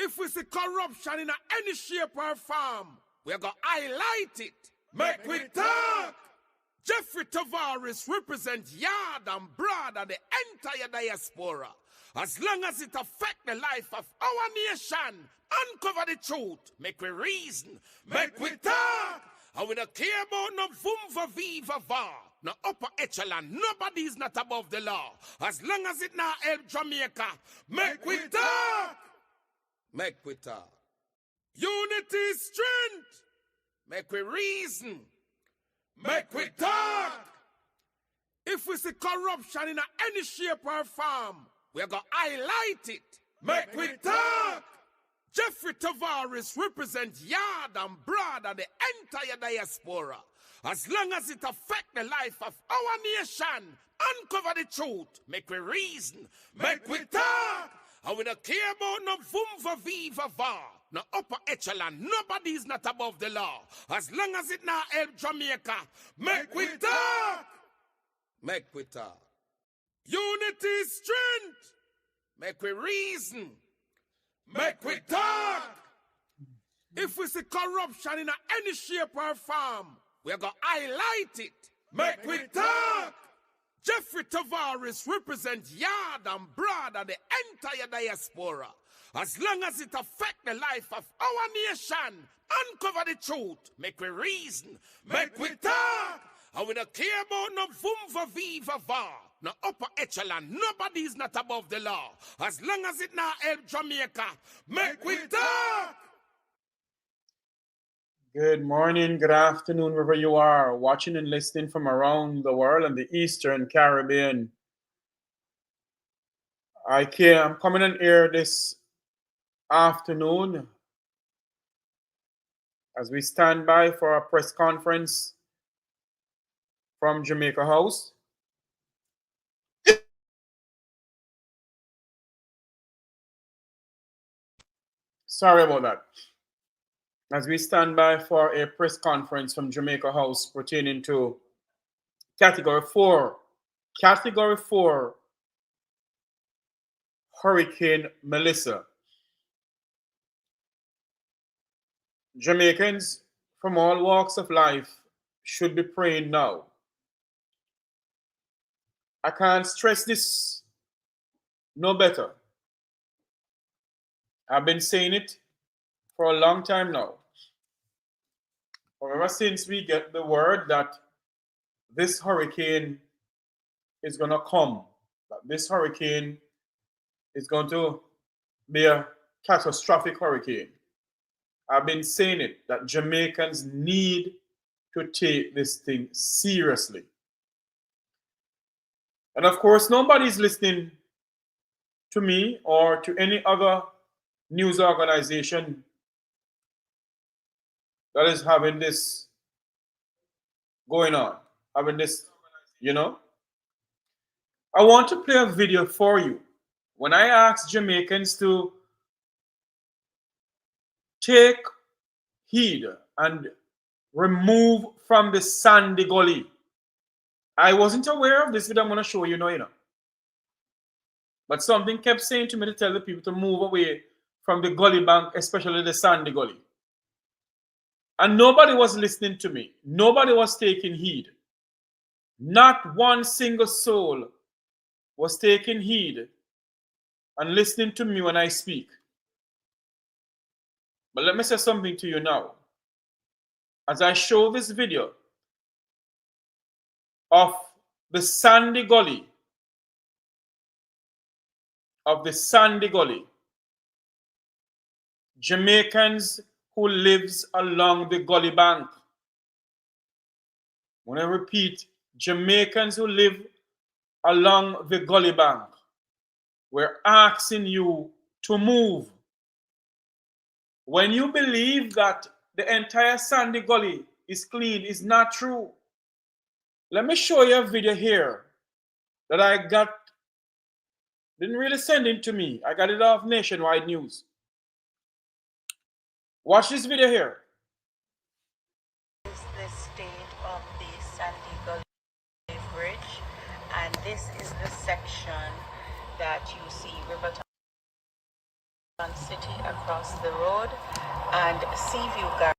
If we see corruption in any shape or form, we're going to highlight it. Make we talk. Jeffrey Tavares represents yard and broad and the entire diaspora. As long as it affects the life of our nation, uncover the truth, make we reason, make we talk. And we don't care about no vumva viva va, no upper echelon, nobody is not above the law. As long as it not help Jamaica, make we talk. Make we talk. Unity is strength. Make we reason. Make we talk. If we see corruption in any shape or form, we're going to highlight it. Make we talk. Jeffrey Tavares represents yard and broad and the entire diaspora. As long as it affects the life of our nation, uncover the truth, make we reason, make we talk. And we don't care about no vumva viva va, no upper echelon, nobody is not above the law. As long as it not help Jamaica, make we talk. Make we talk. Unity is strength. Make we reason. Make we talk. If we see corruption in any shape or form, we're going to highlight it. Make we talk. Jeffrey Tavares represents yard and broad and the entire diaspora. As long as it affects the life of our nation, uncover the truth, make we reason, make we talk. And we don't care about no vumva viva va, no upper echelon, nobody is not above the law. As long as it not help Jamaica, make we talk. Good morning, good afternoon, wherever you are, watching and listening from around the world and the Eastern Caribbean. I'm coming on air this afternoon as we stand by for a press conference from Jamaica House. Sorry about that. As we stand by for a press conference from Jamaica House pertaining to Category 4 Hurricane Melissa. Jamaicans from all walks of life should be praying now. I can't stress this no better. I've been saying it for a long time now. Ever since we get the word that this hurricane is going to come, that this hurricane is going to be a catastrophic hurricane, I've been saying it, that Jamaicans need to take this thing seriously. And of course, nobody's listening to me or to any other news organization that is having this going on, having this, I want to play a video for you. When I asked Jamaicans to take heed and remove from the sandy gully, I wasn't aware of this video I'm going to show you now, But something kept saying to me to tell the people to move away from the gully bank, especially the sandy gully. And nobody was listening to me. Nobody was taking heed. Not one single soul was taking heed and listening to me when I speak. But let me say something to you now. As I show this video of the sandy gully, Jamaicans who lives along the gully bank. When I repeat, Jamaicans who live along the gully bank, we're asking you to move. When you believe that the entire sandy gully is clean, is not true. Let me show you a video here that I got, didn't really send it to me. I got it off Nationwide News. Watch this video here. This is the state of the Sandy Gully Bridge, and this is the section that you see River City across the road, and Seaview Gardens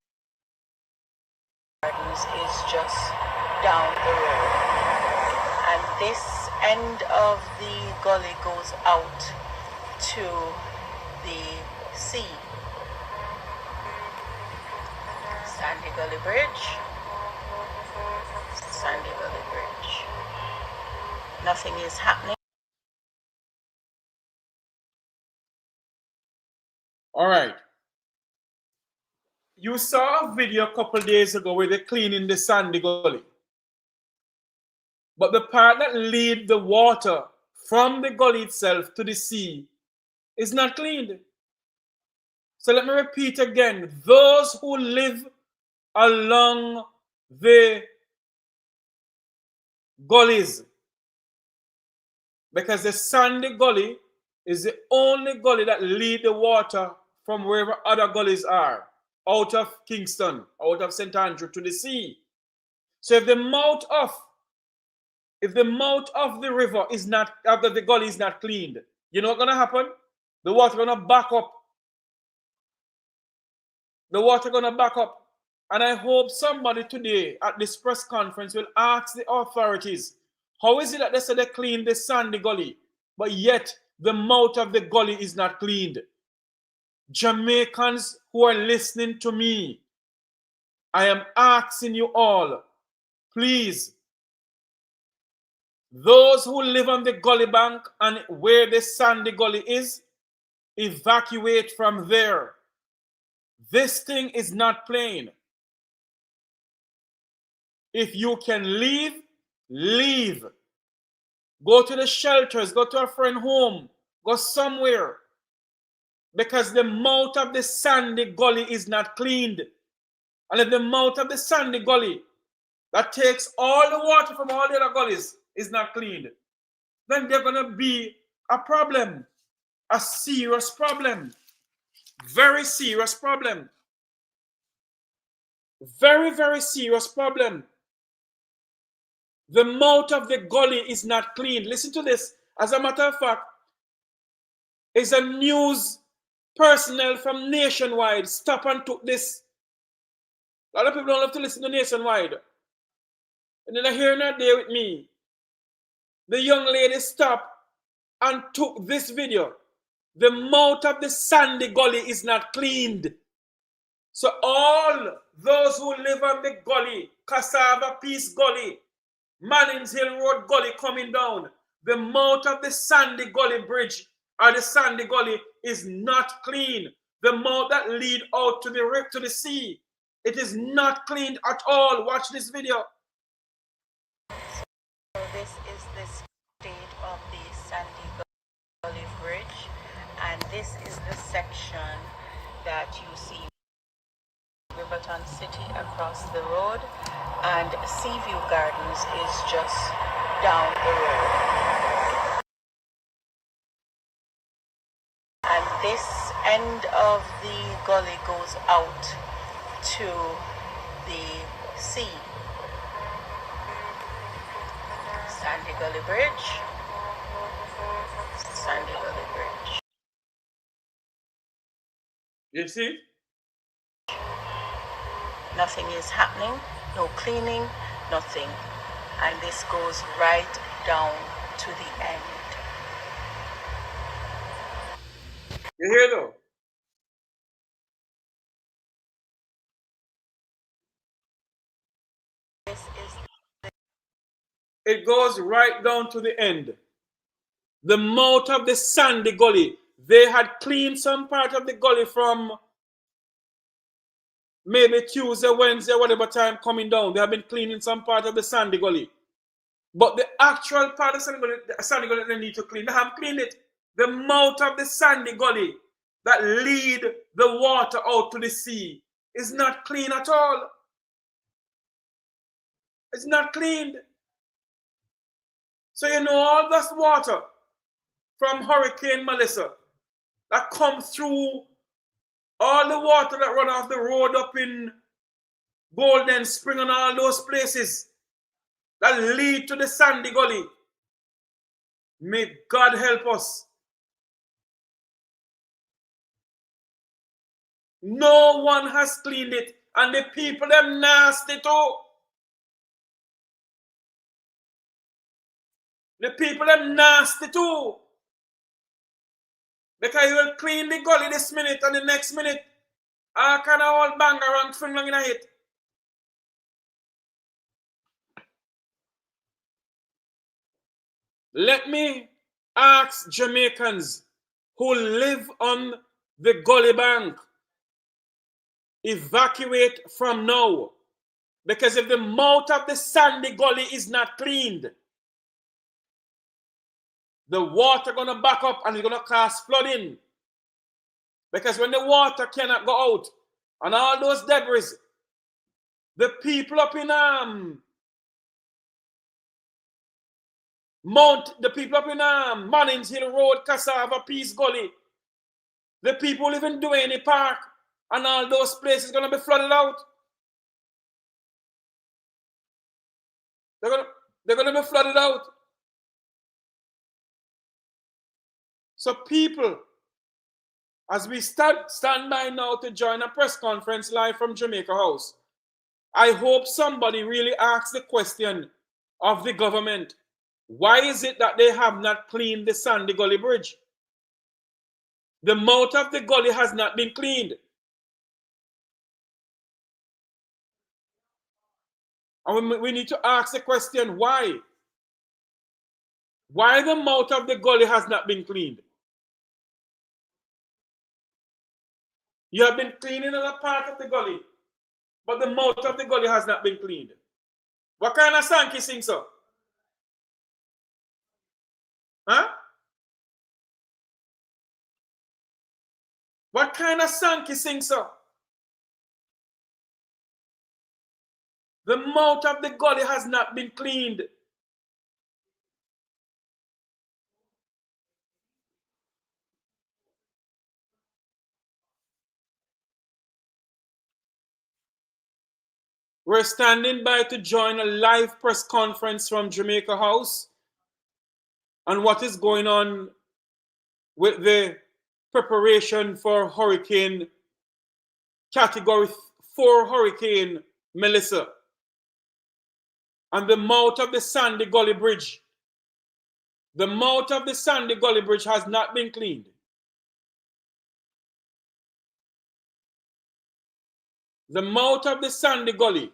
is just down the road. And this end of the gully goes out to the sea. Sandy Gully Bridge. Sandy Gully Bridge. Nothing is happening. All right. You saw a video a couple days ago where they're cleaning the Sandy Gully. But the part that leads the water from the gully itself to the sea is not cleaned. So let me repeat again. Those who live along the gullies, because the Sandy Gully is the only gully that leads the water from wherever other gullies are, out of Kingston, out of St. Andrew to the sea. So if the mouth of the river is not, after the gully is not cleaned, you know what's going to happen? The water going to back up. The water going to back up. And I hope somebody today at this press conference will ask the authorities, how is it that they say they clean the Sandy Gully, but yet the mouth of the gully is not cleaned? Jamaicans who are listening to me, I am asking you all, please, those who live on the gully bank and where the Sandy Gully is, evacuate from there. This thing is not plain. If you can leave, leave. Go to the shelters, go to a friend home, go somewhere. Because the mouth of the Sandy Gully is not cleaned. And if the mouth of the Sandy Gully that takes all the water from all the other gullies is not cleaned, then there's going to be a problem. A serious problem. Very serious problem. Very, very serious problem. The mouth of the gully is not clean. Listen to this. As a matter of fact, is a news personnel from Nationwide stop and took this. A lot of people don't love to listen to Nationwide. And then I hear her there with me. The young lady stopped and took this video. The mouth of the Sandy Gully is not cleaned. So all those who live on the gully, Cassava Peace Gully, Mannings Hill Road Gully coming down, the mouth of the Sandy Gully Bridge or the Sandy Gully is not clean. The mouth that lead out to the river, to the sea, it is not cleaned at all. Watch this video. So this is the state of the Sandy Gully Bridge, and this is the section that you see Riverton City across the road, and Seaview Gardens is just down the road. And this end of the gully goes out to the sea. Sandy Gully Bridge. Sandy Gully Bridge. You see? Nothing is happening, no cleaning, nothing. And this goes right down to the end. You hear though? This is It goes right down to the end. The mouth of the Sandy Gully. They had cleaned some part of the gully from maybe Tuesday, Wednesday, whatever time coming down. They have been cleaning some part of the Sandy Gully. But the actual part of the Sandy Gully they need to clean, they haven't cleaned it. The mouth of the Sandy Gully that lead the water out to the sea is not clean at all. It's not cleaned. So you know all this water from Hurricane Melissa that comes through all the water that run off the road up in Golden Spring and all those places that lead to the Sandy Gully. May God help us. No one has cleaned it. And the people them nasty too. The people them nasty too. Because you will clean the gully this minute and the next minute, all kind of old banger and fling long in it. Let me ask Jamaicans who live on the gully bank, evacuate from now. Because if the mouth of the sandy gully is not cleaned, the water gonna back up and it's gonna cause flooding. Because when the water cannot go out and all those debris, the people up in Mannings Hill Road, Cassava, Peace Gully, the people live in Duane Park, and all those places gonna be flooded out. They're gonna be flooded out. So people, as we stand by now to join a press conference live from Jamaica House, I hope somebody really asks the question of the government, why is it that they have not cleaned the Sandy Gully Bridge? The mouth of the gully has not been cleaned. And we need to ask the question, why? Why the mouth of the gully has not been cleaned? You have been cleaning another part of the gully, but the mouth of the gully has not been cleaned. What kind of song you sing, sir? Huh? What kind of song you sing, sir? The mouth of the gully has not been cleaned. We're standing by to join a live press conference from Jamaica House on what is going on with the preparation for Hurricane Category 4 Hurricane Melissa. And the mouth of the Sandy Gully Bridge. The mouth of the Sandy Gully Bridge has not been cleaned. The mouth of the Sandy Gully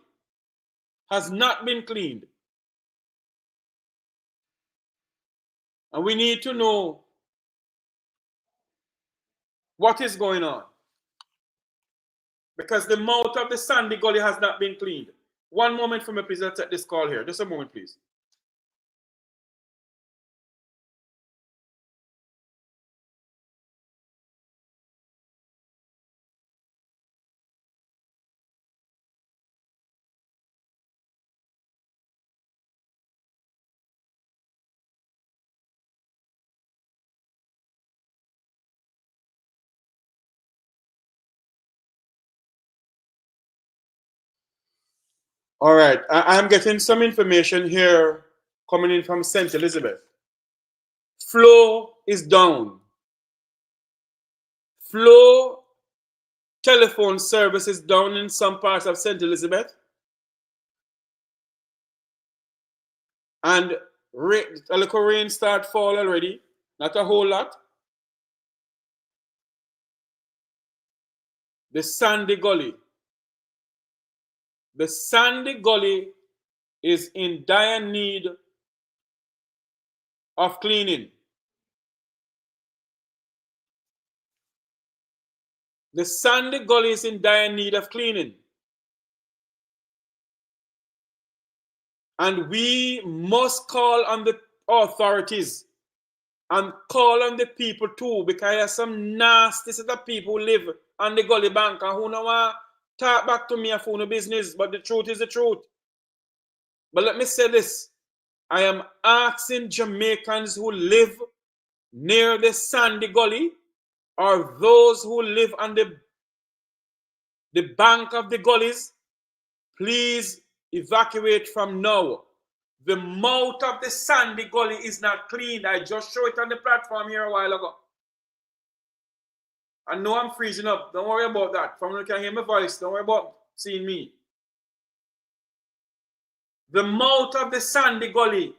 has not been cleaned. And we need to know what is going on. Because the mouth of the Sandy Gully has not been cleaned. One moment for me, please. Let's take this call here. Just a moment, please. All right. I'm getting some information here coming in from St. Elizabeth. Flow is down. Flow telephone service is down in some parts of St. Elizabeth. And a little rain start fall already. Not a whole lot. The Sandy Gully. The Sandy Gully is in dire need of cleaning. The Sandy Gully is in dire need of cleaning. And we must call on the authorities and call on the people too, because there's some nasty set of people who live on the gully bank and who don't want to talk back to me for no business, but the truth is the truth. But let me say this. I am asking Jamaicans who live near the Sandy Gully or those who live on the bank of the gullies, please evacuate from now. The mouth of the Sandy Gully is not clean. I just showed it on the platform here a while ago. I know I'm freezing up. Don't worry about that. From you can hear my voice, don't worry about seeing me. The mouth of the sandy gully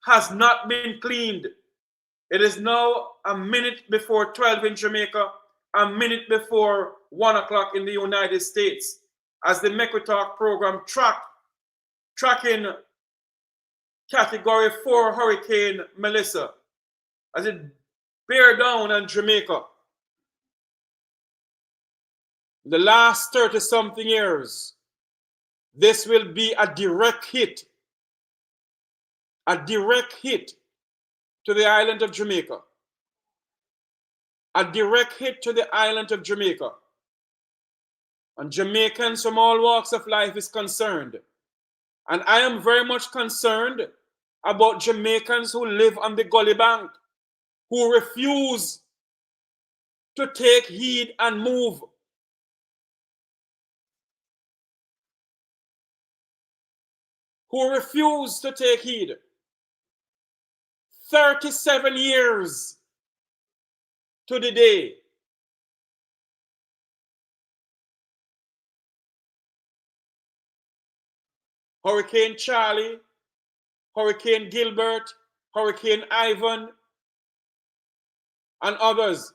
has not been cleaned. It is now a minute before 12 in Jamaica, a minute before 1 o'clock in the United States, as the Make We Talk program tracking Category 4 Hurricane Melissa as it bear down on Jamaica. The last 30-something years, this will be a direct hit to the island of Jamaica. A direct hit to the island of Jamaica. And Jamaicans from all walks of life is concerned. And I am very much concerned about Jamaicans who live on the gully bank, who refuse to take heed and move. Who refuse to take heed. 37 years to the day. Hurricane Charlie, Hurricane Gilbert, Hurricane Ivan, and others.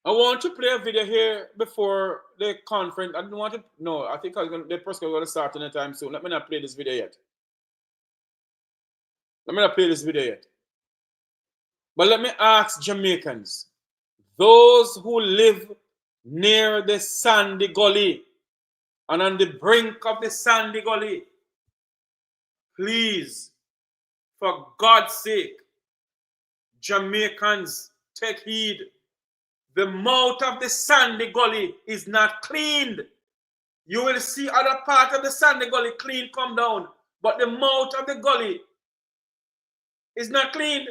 I want to play a video here before the conference. I don't want to, no, I think the press is going to start anytime soon. Let me not play this video yet. But let me ask Jamaicans, those who live near the sandy gully and on the brink of the sandy gully, please, for God's sake, Jamaicans, take heed. The mouth of the sandy gully is not cleaned. You will see other part of the sandy gully clean come down, but the mouth of the gully is not cleaned.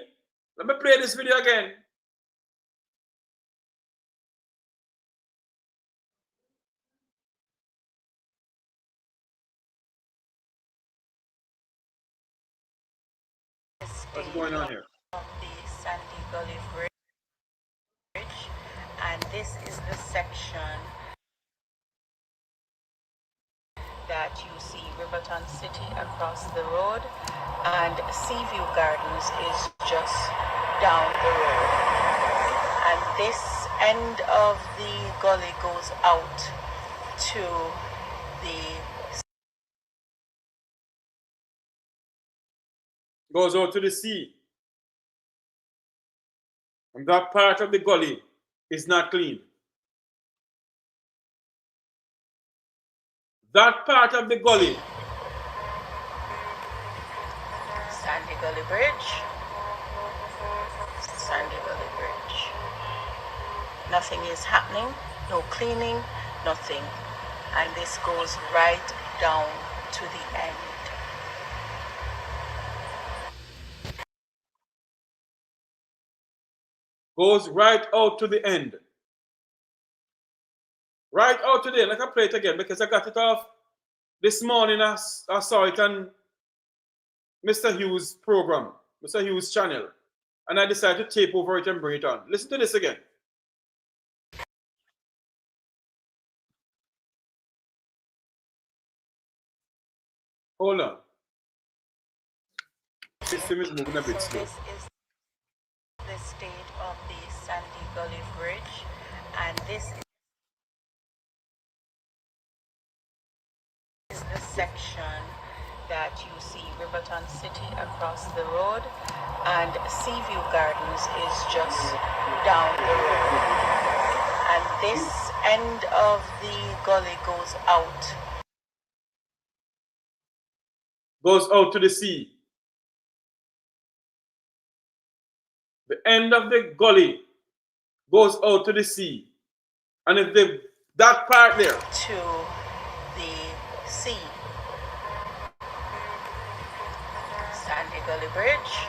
Let me play this video again. What's going on here? The Sandy Gully Bridge, and this is the section that you see Riverton City across the road, and Seaview Gardens is just down the road. And this end of the gully goes out to the sea. And that part of the gully is not clean. That part of the gully. Sandy Gully Bridge. Sandy Gully Bridge. Nothing is happening, no cleaning, nothing. And this goes right down to the end. Goes right out to the end. Right out to the end. I can play it again because I got it off this morning. I saw it on Mr. Hughes' program, Mr. Hughes' channel. And I decided to tape over it and bring it on. Listen to this again. Hold on. System is moving a bit slow. This is the state of the Sandy Gully Bridge, and this is the section that you see Riverton City across the road, and Seaview Gardens is just down the road. And this end of the gully goes out. Goes out to the sea. The end of the gully goes out to the sea. And if that part there to the sea. Sandy Gully Bridge.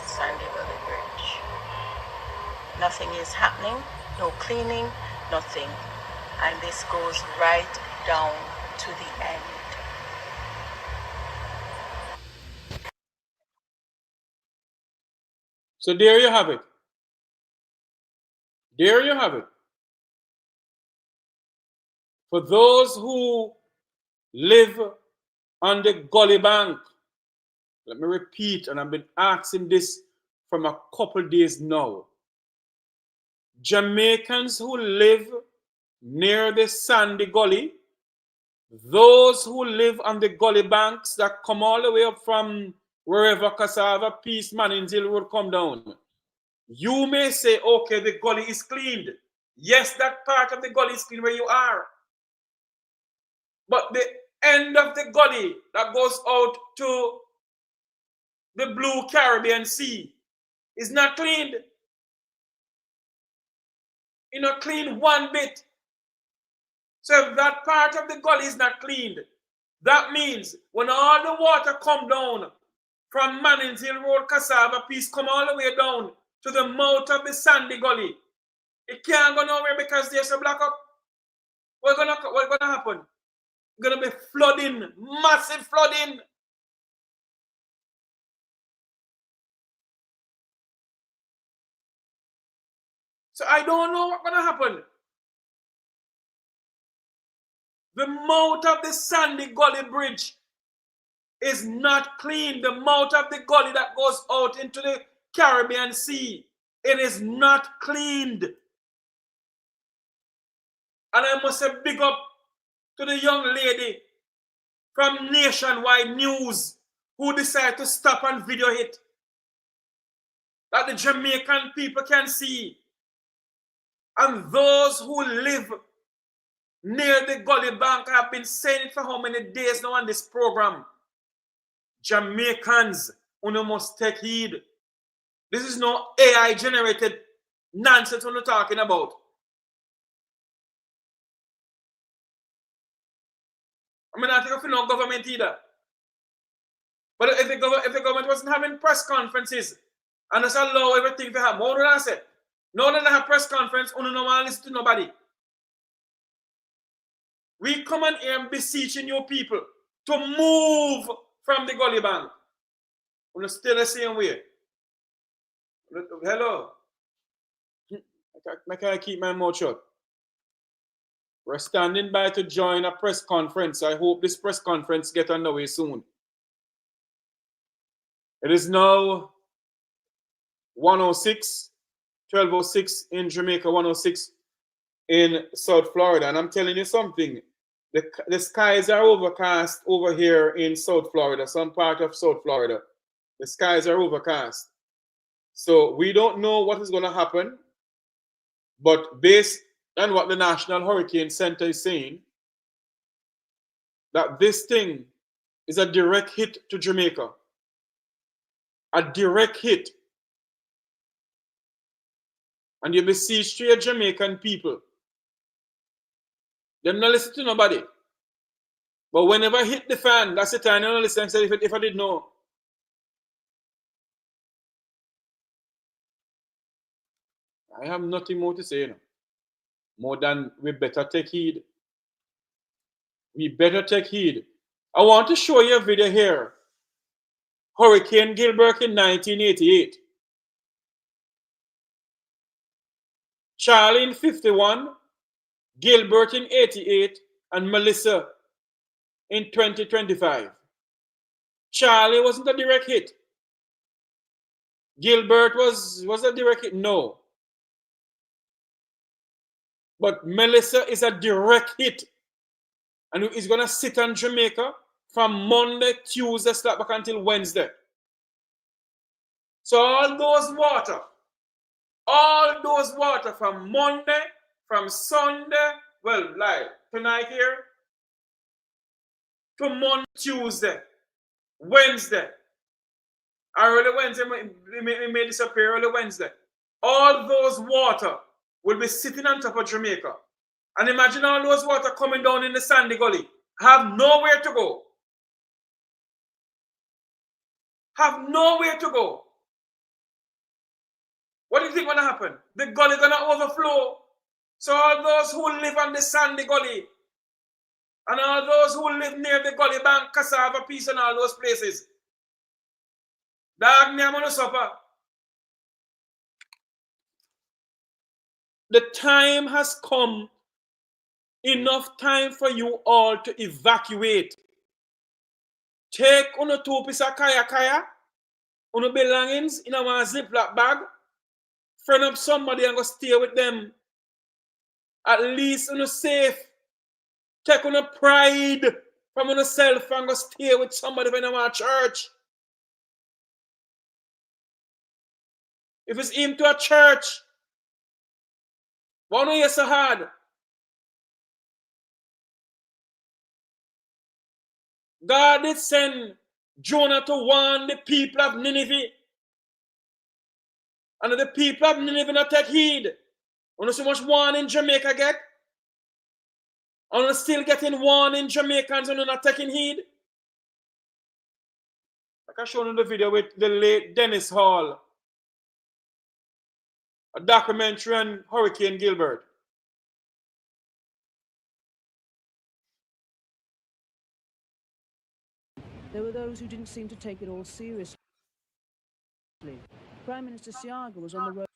Sandy Gully Bridge. Nothing is happening, no cleaning, nothing. And this goes right down to the end. So there you have it. There you have it. For those who live on the gully bank, let me repeat, and I've been asking this from a couple days now. Jamaicans who live near the sandy gully, those who live on the gully banks that come all the way up from wherever Cassava, Peace, Mannings Hill Road come down, you may say, okay, the gully is cleaned. Yes, that part of the gully is clean where you are. But the end of the gully that goes out to the blue Caribbean Sea is not cleaned. You know, clean one bit. So if that part of the gully is not cleaned, that means when all the water come down from Mannings Hill Road, Cassava, Peace, come all the way down to the mouth of the sandy gully, it can't go nowhere because there's a block up. What's gonna happen? It's gonna be flooding, massive flooding. So I don't know what's gonna happen. The mouth of the sandy gully bridge is not clean. The mouth of the gully that goes out into the Caribbean Sea, it is not cleaned. And I must say big up to the young lady from Nationwide News who decided to stop and video it, that the Jamaican people can see. And those who live near the gully bank have been saying it for how many days now on this program. Jamaicans, you must take heed. This is no AI generated nonsense we're talking about. I mean, I think of no government either. But if the government wasn't having press conferences and just allow everything to happen, what would I say? No, they have press conference, you don't want to listen to nobody. We come on here and beseeching you people to move from the gully bank. We're still the same way. Hello. I can't keep my mouth shut. We're standing by to join a press conference. I hope this press conference gets underway soon. It is now 1:06, 12:06 in Jamaica, 1:06 in South Florida. And I'm telling you something. The skies are overcast over here in South Florida, some part of South Florida. The skies are overcast. So we don't know what is going to happen. But based on what the National Hurricane Center is saying, that this thing is a direct hit to Jamaica. A direct hit. And you beseech to your Jamaican people. Them not listen to nobody. But whenever I hit the fan, that's the time they don't listen. I said, if I did know. I have nothing more to say now. More than we better take heed. We better take heed. I want to show you a video here. Hurricane Gilbert in 1988. Charlie in 51. Gilbert in 88. And Melissa in 2025. Charlie wasn't a direct hit. Gilbert was a direct hit? No. But Melissa is a direct hit. And it's going to sit on Jamaica from Monday, Tuesday, start back until Wednesday. So all those water from Monday, from Sunday, well, like tonight here, to Monday, Tuesday, Wednesday, early Wednesday, it may disappear early Wednesday. All those water will be sitting on top of Jamaica. And imagine all those water coming down in the sandy gully. Have nowhere to go. Have nowhere to go. What do you think going to happen? The gully going to overflow. So all those who live on the sandy gully and all those who live near the gully bank, Cassava, Peace and all those places, dog, me, I'm going to suffer. the time has come, enough time for you all to evacuate. Take on a 2 piece of kaya, on a belongings in a Ziploc bag, friend up somebody and go stay with them. At least on a safe. Take on a pride from on yourself and go stay with somebody when I'm at church. If it's into a church, why not you so hard? God did send Jonah to warn the people of Nineveh. And the people of Nineveh not take heed. You know so much warning Jamaica get? And you still getting warning Jamaicans and you're not taking heed? Like I showed in the video with the late Dennis Hall. A documentary on Hurricane Gilbert. There were those who didn't seem to take it all seriously. Prime Minister Siaga was on the road.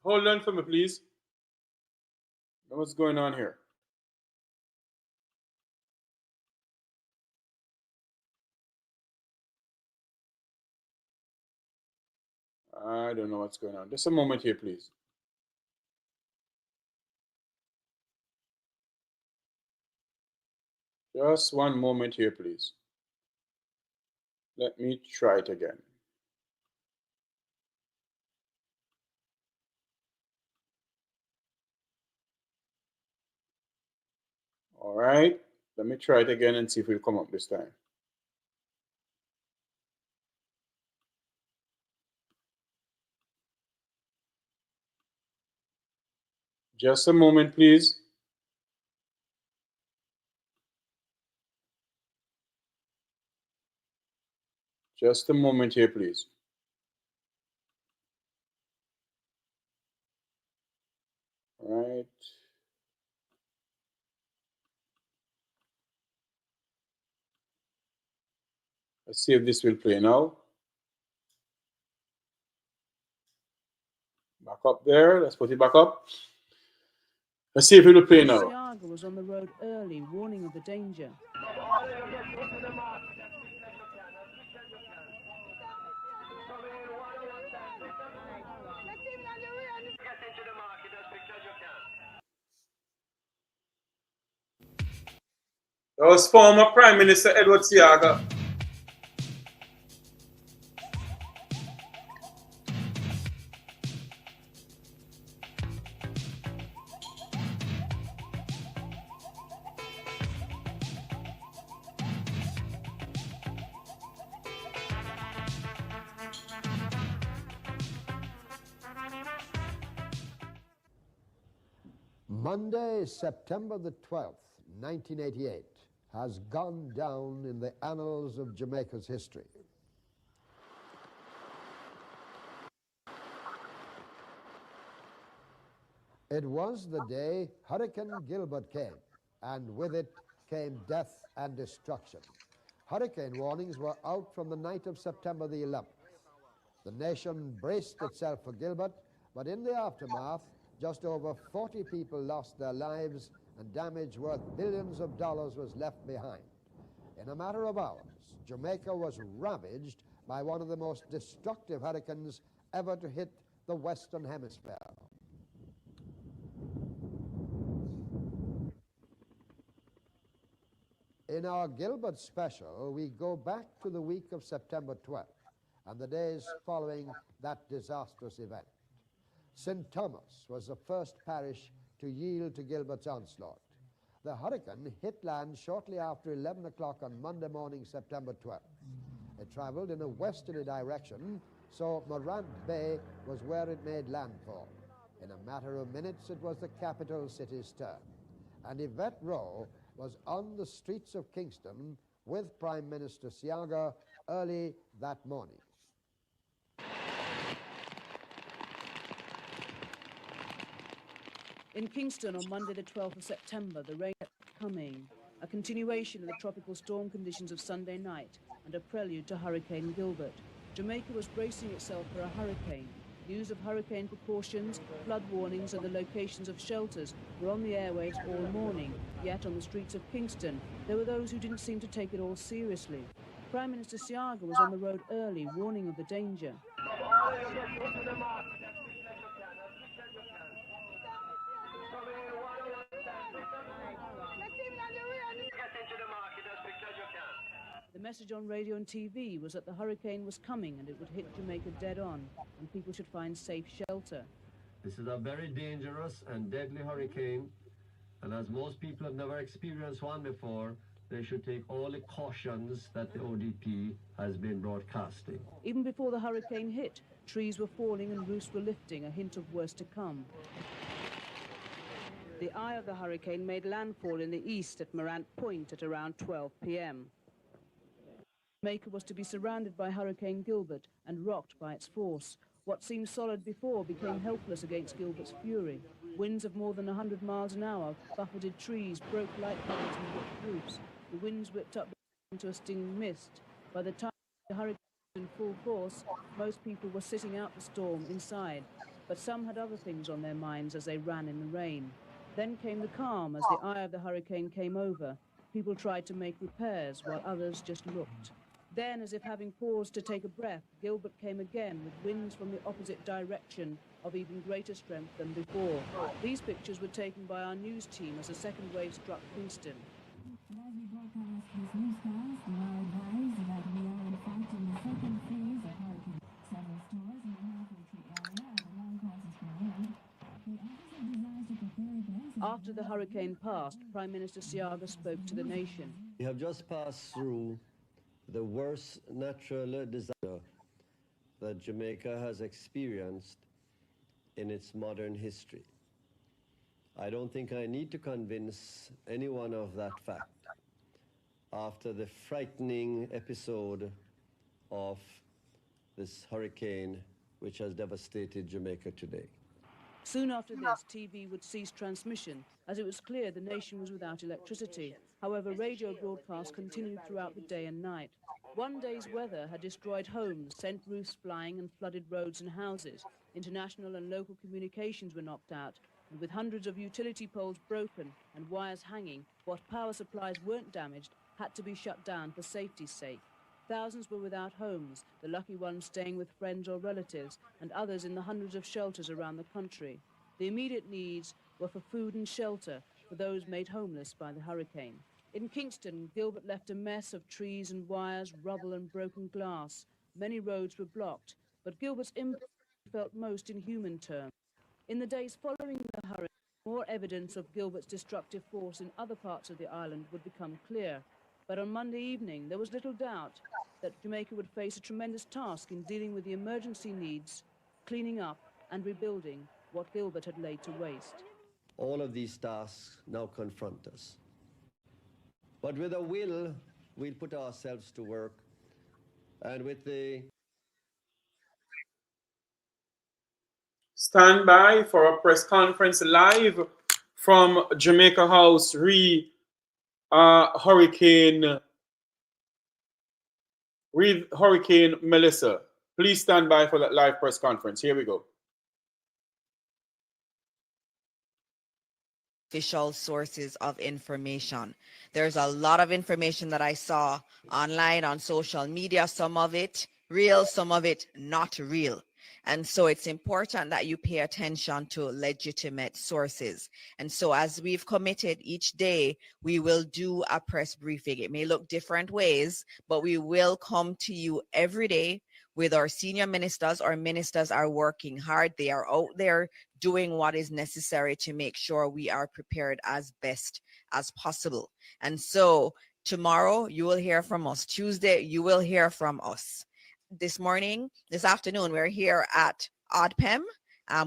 Hold on for me, please. What's going on here? I don't know what's going on. Just a moment here, please. Just one moment here, please. Let me try it again. All right. Let me try it again and see if we'll come up this time. Just a moment, please. Just a moment here, please. All right. Let's see if this will play now. Back up there. Let's put it back up. Let's see if it will play now. Siaga was on the road early, warning of the danger. That was former Prime Minister Edward Siaga. Monday, September the 12th, 1988, has gone down in the annals of Jamaica's history. It was the day Hurricane Gilbert came, and with it came death and destruction. Hurricane warnings were out from the night of September the 11th. The nation braced itself for Gilbert, but in the aftermath, just over 40 people lost their lives and damage worth billions of dollars was left behind. In a matter of hours, Jamaica was ravaged by one of the most destructive hurricanes ever to hit the Western Hemisphere. In our Gilbert special, we go back to the week of September 12th and the days following that disastrous event. St. Thomas was the first parish to yield to Gilbert's onslaught. The hurricane hit land shortly after 11 o'clock on Monday morning, September 12th. It traveled in a westerly direction, so Morant Bay was where it made landfall. In a matter of minutes, it was the capital city's turn. And Yvette Rowe was on the streets of Kingston with Prime Minister Siaga early that morning. In Kingston on Monday the 12th of September, the rain kept coming. a continuation of the tropical storm conditions of Sunday night and a prelude to Hurricane Gilbert. Jamaica was bracing itself for a hurricane. News of hurricane precautions, flood warnings and the locations of shelters were on the airwaves all morning, yet on the streets of Kingston there were those who didn't seem to take it all seriously. Prime Minister Siaga was on the road early, warning of the danger. The message on radio and TV was that the hurricane was coming and it would hit Jamaica dead on, and people should find safe shelter. This is a very dangerous and deadly hurricane, and as most people have never experienced one before, they should take all the cautions that the ODP has been broadcasting. Even before the hurricane hit, trees were falling and roofs were lifting, a hint of worse to come. The eye of the hurricane made landfall in the east at Morant Point at around 12 p.m. Jamaica was to be surrounded by Hurricane Gilbert and rocked by its force. What seemed solid before became helpless against Gilbert's fury. Winds of more than 100 miles an hour buffeted trees, broke light poles and ripped roofs. The winds whipped up into a stinging mist. By the time the hurricane was in full force, most people were sitting out the storm inside, but some had other things on their minds as they ran in the rain. Then came the calm as the eye of the hurricane came over. People tried to make repairs while others just looked. Then, as if having paused to take a breath, Gilbert came again with winds from the opposite direction of even greater strength than before. These pictures were taken by our news team as the second wave struck Kingston. And as we broadcast this newscast, we are advised that we are in fact in the second phase of hurricane. Several stores in the Halfway area and along Francisco Road. The Office of Disaster Preparedness. After the hurricane passed, Prime Minister Siaga spoke to the nation. We have just passed through the worst natural disaster that Jamaica has experienced in its modern history. I don't think I need to convince anyone of that fact after the frightening episode of this hurricane which has devastated Jamaica today. Soon after this, TV would cease transmission, as it was clear the nation was without electricity. However, radio broadcasts continued throughout the day and night. One day's weather had destroyed homes, sent roofs flying and flooded roads and houses. International and local communications were knocked out, and with hundreds of utility poles broken and wires hanging, what power supplies weren't damaged had to be shut down for safety's sake. Thousands were without homes, the lucky ones staying with friends or relatives, and others in the hundreds of shelters around the country. The immediate needs were for food and shelter for those made homeless by the hurricane. In Kingston, Gilbert left a mess of trees and wires, rubble and broken glass. Many roads were blocked, but Gilbert's impact felt most in human terms. In the days following the hurricane, more evidence of Gilbert's destructive force in other parts of the island would become clear. But on Monday evening, there was little doubt that Jamaica would face a tremendous task in dealing with the emergency needs, cleaning up and rebuilding what Gilbert had laid to waste. All of these tasks now confront us. But with a will, we'll put ourselves to work. And with the... Stand by for a press conference live from Jamaica House Hurricane Melissa. Please stand by for that live press conference. Here we go. Official sources of information. There's a lot of information that I saw online on social media, some of it real, some of it not real. And so it's important that you pay attention to legitimate sources. And so as we've committed, each day we will do a press briefing. It may look different ways, but we will come to you every day with our senior ministers. Our ministers are working hard. They are out there doing what is necessary to make sure we are prepared as best as possible. And so tomorrow you will hear from us. Tuesday, you will hear from us. This afternoon, we're here at ODPEM.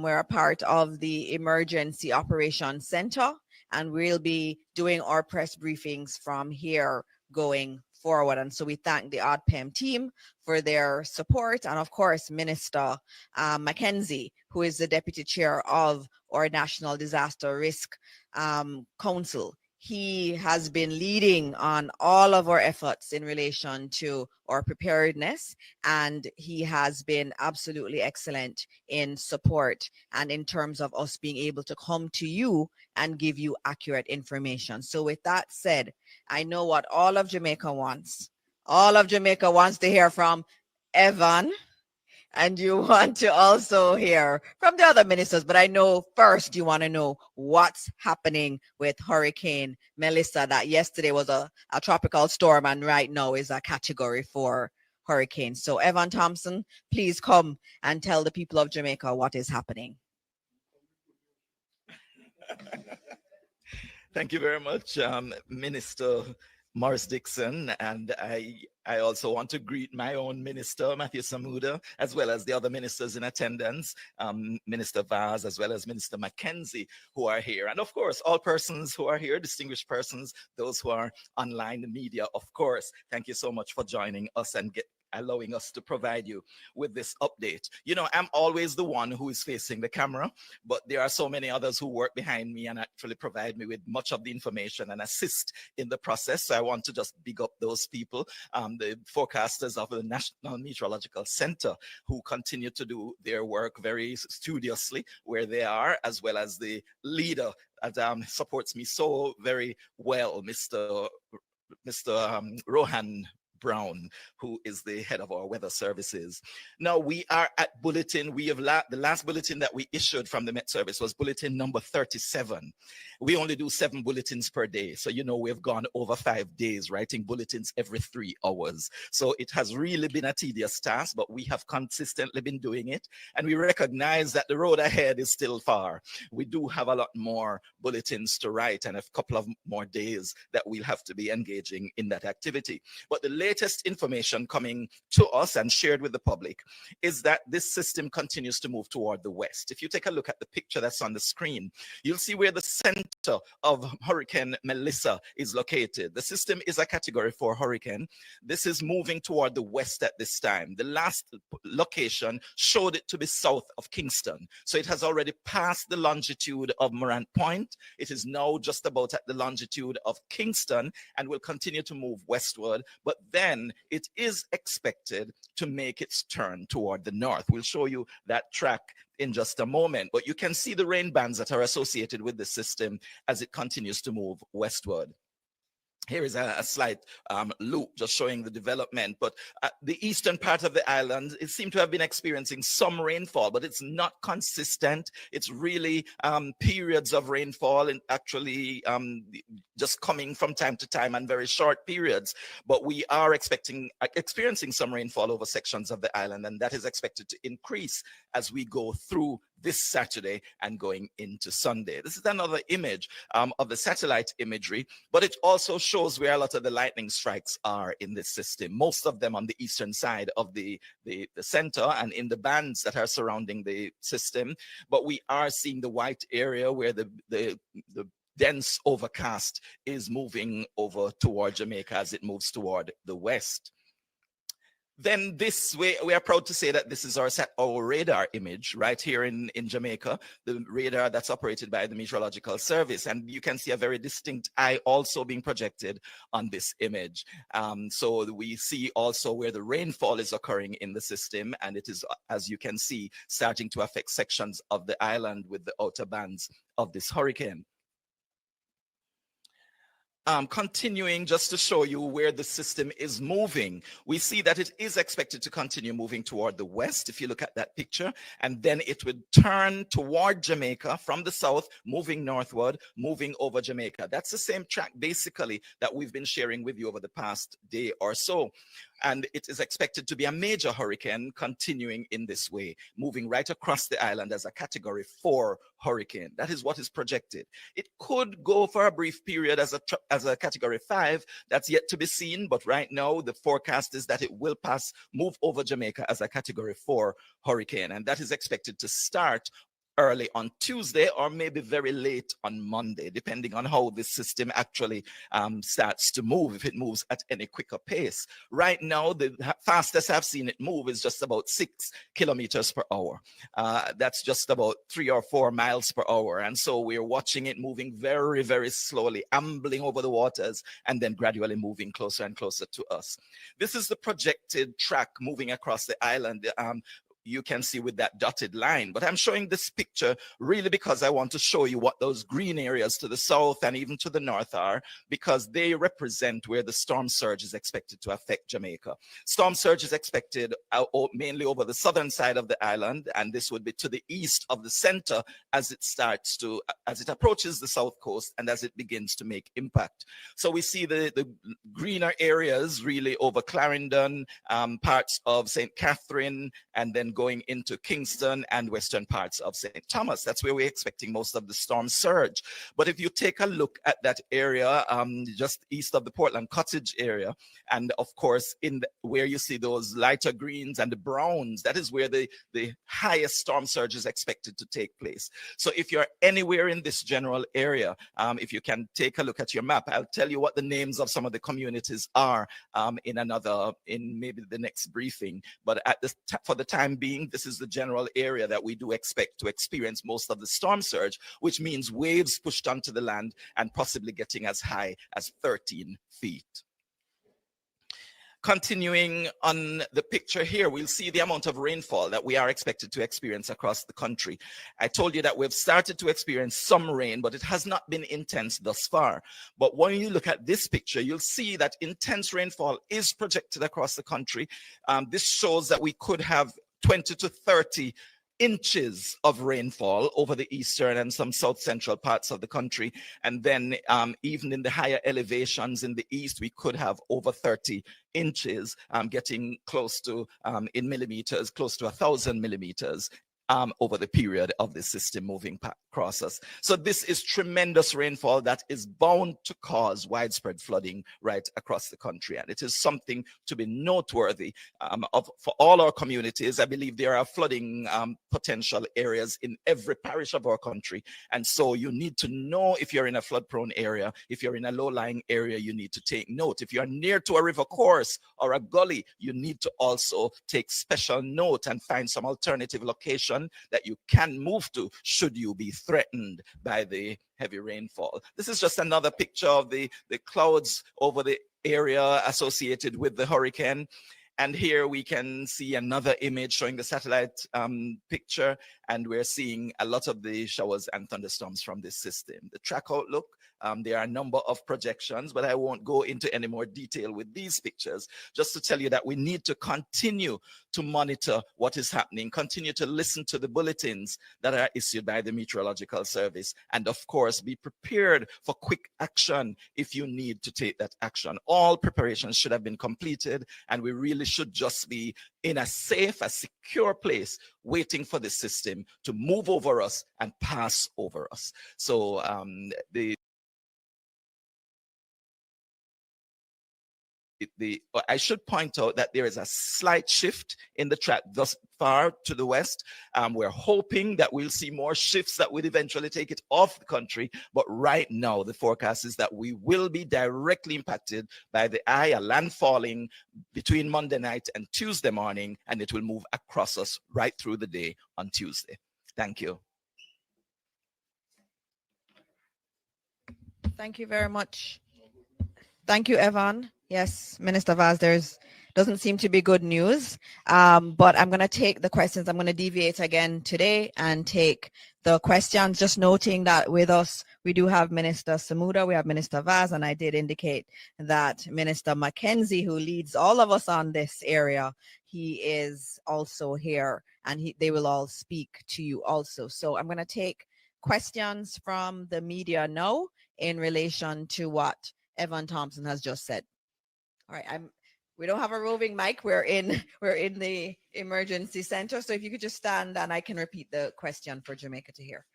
We're a part of the Emergency Operations Center, and we'll be doing our press briefings from here going forward. And so we thank the ODPEM team for their support, and of course, Minister Mackenzie, who is the Deputy Chair of our National Disaster Risk Council. He has been leading on all of our efforts in relation to our preparedness, and he has been absolutely excellent in support and in terms of us being able to come to you and give you accurate information. So with that said, I know what all of Jamaica wants. All of Jamaica wants to hear from Evan, and you want to also hear from the other ministers, but I know first you want to know what's happening with Hurricane Melissa, that yesterday was a tropical storm and right now is a Category 4 hurricane. So Evan Thompson, please come and tell the people of Jamaica what is happening. Thank you very much, Minister Morris Dixon, and I also want to greet my own minister, Matthew Samuda, as well as the other ministers in attendance, Minister Vaz, as well as Minister Mackenzie, who are here. And of course, all persons who are here, distinguished persons, those who are online, the media, of course. Thank you so much for joining us and allowing us to provide you with this update. You know, I'm always the one who is facing the camera, but there are so many others who work behind me and actually provide me with much of the information and assist in the process. So I want to just big up those people, the forecasters of the National Meteorological Center, who continue to do their work very studiously where they are, as well as the leader that supports me so very well, Mr. Rohan Brown, who is the head of our weather services. Now we are at bulletin. We have the last bulletin that we issued from the Met Service was bulletin number 37. We only do 7 bulletins per day. So, you know, we've gone over 5 days writing bulletins every 3 hours. So it has really been a tedious task, but we have consistently been doing it. And we recognize that the road ahead is still far. We do have a lot more bulletins to write and a couple of more days that we'll have to be engaging in that activity. But the latest information coming to us and shared with the public is that this system continues to move toward the west. If you take a look at the picture that's on the screen, you'll see where the center of Hurricane Melissa is located. The system is a Category 4 hurricane. This is moving toward the west at this time. The last location showed it to be south of Kingston. So it has already passed the longitude of Morant Point. It is now just about at the longitude of Kingston and will continue to move westward. But then it is expected to make its turn toward the north. We'll show you that track in just a moment, but you can see the rain bands that are associated with the system as it continues to move westward. Here is a slight loop just showing the development, but the eastern part of the island, it seemed to have been experiencing some rainfall, but it's not consistent. It's really periods of rainfall and actually just coming from time to time and very short periods. But we are experiencing some rainfall over sections of the island, and that is expected to increase as we go through this Saturday and going into Sunday. This is another image of the satellite imagery, but it also shows where a lot of the lightning strikes are in this system. Most of them on the eastern side of the center and in the bands that are surrounding the system. But we are seeing the white area where the dense overcast is moving over toward Jamaica as it moves toward the west. Then this way, we are proud to say that this is our radar image right here in Jamaica, the radar that's operated by the Meteorological Service. And you can see a very distinct eye also being projected on this image. So we see also where the rainfall is occurring in the system, and it is, as you can see, starting to affect sections of the island with the outer bands of this hurricane. Continuing just to show you where the system is moving, we see that it is expected to continue moving toward the west, if you look at that picture, and then it would turn toward Jamaica from the south, moving northward, moving over Jamaica. That's the same track, basically, that we've been sharing with you over the past day or so. And it is expected to be a major hurricane continuing in this way, moving right across the island as a Category 4 hurricane. That is what is projected. It could go for a brief period as a Category 5. That's yet to be seen, but right now the forecast is that it will move over Jamaica as a Category 4 hurricane, and that is expected to start early on Tuesday or maybe very late on Monday, depending on how this system actually starts to move, if it moves at any quicker pace. Right now, the fastest I've seen it move is just about 6 kilometers per hour. That's just about 3 or 4 miles per hour. And so we're watching it moving very, very slowly, ambling over the waters, and then gradually moving closer and closer to us. This is the projected track moving across the island. You can see with that dotted line. But I'm showing this picture really because I want to show you what those green areas to the south and even to the north are, because they represent where the storm surge is expected to affect Jamaica. Storm surge is expected mainly over the southern side of the island, and this would be to the east of the center as it approaches the south coast and as it begins to make impact. So we see the greener areas really over Clarendon, parts of St. Catherine, and then going into Kingston and western parts of St. Thomas. That's where we're expecting most of the storm surge. But if you take a look at that area, just east of the Portland Cottage area, and of course, where you see those lighter greens and the browns, that is where the highest storm surge is expected to take place. So if you're anywhere in this general area, if you can take a look at your map, I'll tell you what the names of some of the communities are in maybe the next briefing. But for the time being, this is the general area that we do expect to experience most of the storm surge, which means waves pushed onto the land and possibly getting as high as 13 feet. Continuing on the picture here, we'll see the amount of rainfall that we are expected to experience across the country. I told you that we've started to experience some rain, but it has not been intense thus far. But when you look at this picture, you'll see that intense rainfall is projected across the country. This shows that we could have 20 to 30 inches of rainfall over the eastern and some south central parts of the country. And then even in the higher elevations in the east, we could have over 30 inches, getting close to, in millimeters, close to 1,000 millimeters over the period of the system moving across us. So this is tremendous rainfall that is bound to cause widespread flooding right across the country. And it is something to be noteworthy for all our communities. I believe there are flooding potential areas in every parish of our country. And so you need to know if you're in a flood-prone area, if you're in a low-lying area, you need to take note. If you're near to a river course or a gully, you need to also take special note and find some alternative location that you can move to should you be threatened by the heavy rainfall. This is just another picture of the clouds over the area associated with the hurricane. And here we can see another image showing the satellite picture, and we're seeing a lot of the showers and thunderstorms from this system. The track outlook, there are a number of projections, but I won't go into any more detail with these pictures, just to tell you that we need to continue to monitor what is happening, continue to listen to the bulletins that are issued by the Meteorological Service, and of course, be prepared for quick action if you need to take that action. All preparations should have been completed, and we really should just be in a safe, a secure place, waiting for the system to move over us and pass over us. So I should point out that there is a slight shift in the track thus far to the west. We're hoping that we'll see more shifts that would eventually take it off the country. But right now, the forecast is that we will be directly impacted by the eye, a landfalling between Monday night and Tuesday morning, and it will move across us right through the day on Tuesday. Thank you. Thank you very much. Thank you, Evan. Yes, Minister Vaz, doesn't seem to be good news, but I'm going to take the questions. I'm going to deviate again today and take the questions, just noting that with us, we do have Minister Samuda, we have Minister Vaz, and I did indicate that Minister Mackenzie, who leads all of us on this area, he is also here, and they will all speak to you also. So I'm going to take questions from the media now in relation to what Evan Thompson has just said. All right, we don't have a roving mic. We're in the emergency center. So if you could just stand and I can repeat the question for Jamaica to hear.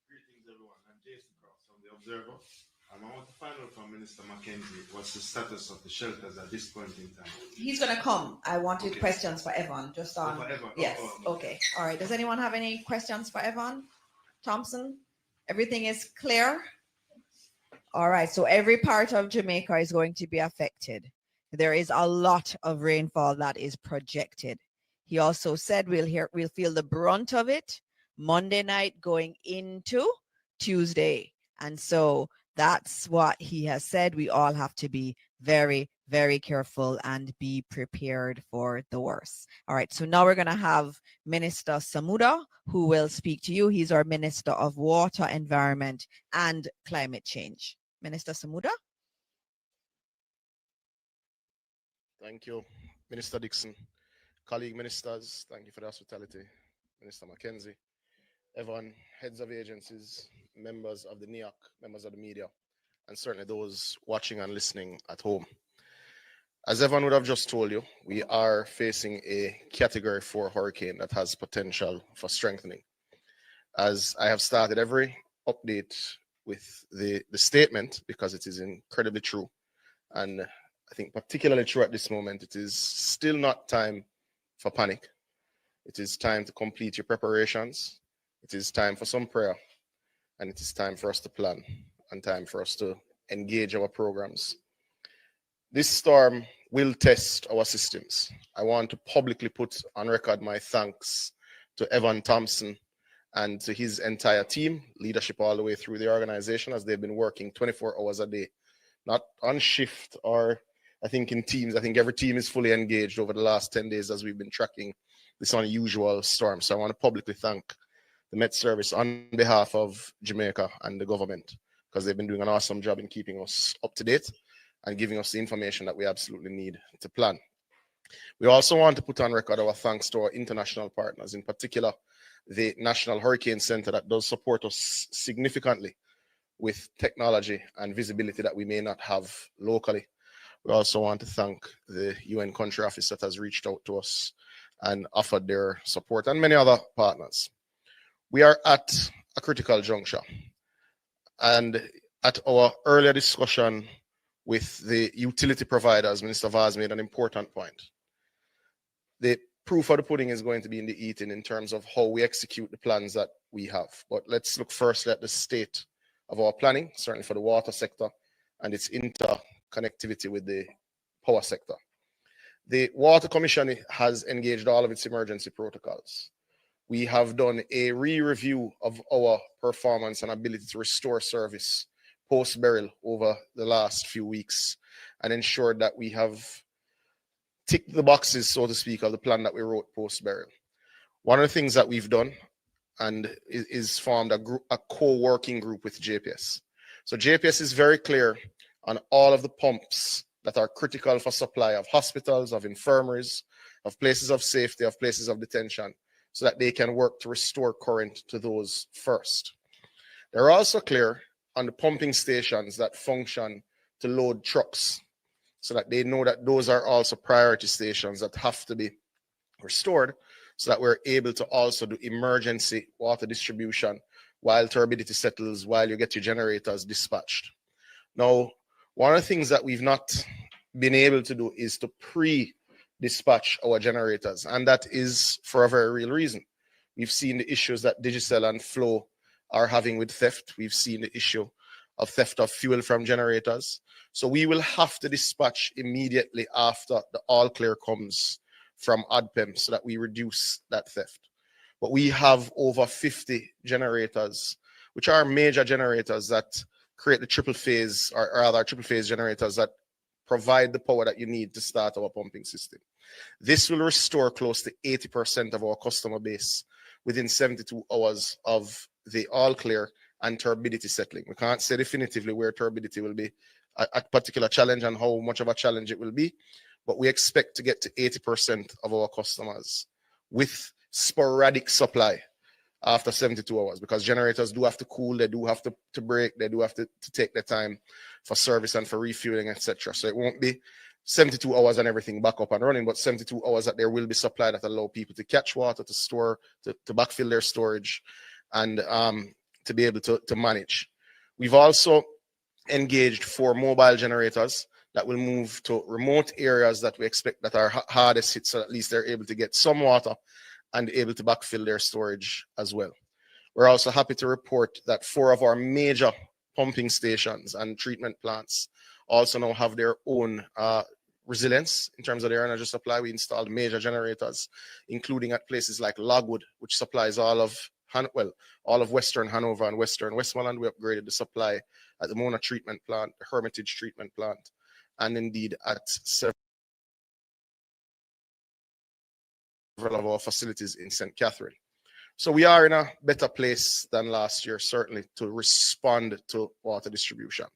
Greetings, everyone. I'm Jason Cross from The Observer. I want to find out from Minister Mackenzie what's the status of the shelters at this point in time. He's gonna come. I wanted Okay. questions for Evan, just on. For Evan. Yes. Oh, Okay. All right. Does anyone have any questions for Evan Thompson? Everything is clear. All right. So every part of Jamaica is going to be affected. There is a lot of rainfall that is projected. He also said we'll feel the brunt of it Monday night going into Tuesday. And so that's what he has said. We all have to be very, very careful and be prepared for the worst. All right. So now we're going to have Minister Samuda, who will speak to you. He's our Minister of Water, Environment, and Climate Change. Minister Samuda. Thank you, Minister Dixon. Colleague ministers, thank you for the hospitality. Minister Mackenzie, everyone, heads of agencies, members of the NIAC, members of the media, and certainly those watching and listening at home. As everyone would have just told you, we are facing a Category 4 hurricane that has potential for strengthening. As I have started every update with the statement, because it is incredibly true, and I think particularly true at this moment, it is still not time for panic. It is time to complete your preparations. It is time for some prayer. And it is time for us to plan and time for us to engage our programs. This storm will test our systems. I want to publicly put on record my thanks to Evan Thompson and to his entire team, leadership all the way through the organization, as they've been working 24 hours a day, not on shift or I think in teams. I think every team is fully engaged over the last 10 days as we've been tracking this unusual storm. So I want to publicly thank the Met Service on behalf of Jamaica and the government, because they've been doing an awesome job in keeping us up to date and giving us the information that we absolutely need to plan. We also want to put on record our thanks to our international partners, in particular the National Hurricane Center that does support us significantly with technology and visibility that we may not have locally. We also want to thank the UN country office that has reached out to us and offered their support, and many other partners. We are at a critical juncture. And at our earlier discussion with the utility providers, Minister Vaz made an important point. The proof of the pudding is going to be in the eating in terms of how we execute the plans that we have. But let's look first at the state of our planning, certainly for the water sector and its interconnectivity with the power sector. The Water Commission has engaged all of its emergency protocols. We have done a re-review of our performance and ability to restore service post-burial over the last few weeks and ensured that we have ticked the boxes, so to speak, of the plan that we wrote post-burial. One of the things that we've done and is formed a co-working group with JPS. So JPS is very clear on all of the pumps that are critical for supply of hospitals, of infirmaries, of places of safety, of places of detention, so that they can work to restore current to those first. They're also clear on the pumping stations that function to load trucks, so that they know that those are also priority stations that have to be restored, so that we're able to also do emergency water distribution while turbidity settles, while you get your generators dispatched. Now, one of the things that we've not been able to do is to pre-dispatch our generators, and that is for a very real reason. We've seen the issues that Digicel and Flow are having with theft. We've seen the issue of theft of fuel from generators. So we will have to dispatch immediately after the all clear comes from ADPEM so that we reduce that theft. But we have over 50 generators, which are major generators that create the triple phase, or rather triple phase generators that provide the power that you need to start our pumping system. This will restore close to 80% of our customer base within 72 hours of the all clear and turbidity settling. We can't say definitively where turbidity will be a particular challenge and how much of a challenge it will be, but we expect to get to 80% of our customers with sporadic supply after 72 hours, because generators do have to cool, they do have to break, they do have to take their time for service and for refueling, etc. So it won't be 72 hours and everything back up and running, but 72 hours that there will be supply that allow people to catch water, to store, to backfill their storage, and to be able to manage. We've also engaged 4 mobile generators that will move to remote areas that we expect that are hardest hit, so at least they're able to get some water and able to backfill their storage as well. We're also happy to report that 4 of our major pumping stations and treatment plants also now have their own resilience in terms of their energy supply. We installed major generators, including at places like Logwood, which supplies all of Western Hanover and Western Westmoreland. We upgraded the supply at the Mona treatment plant, the Hermitage treatment plant, and indeed at several of our facilities in St. Catherine. So we are in a better place than last year, certainly, to respond to water distribution.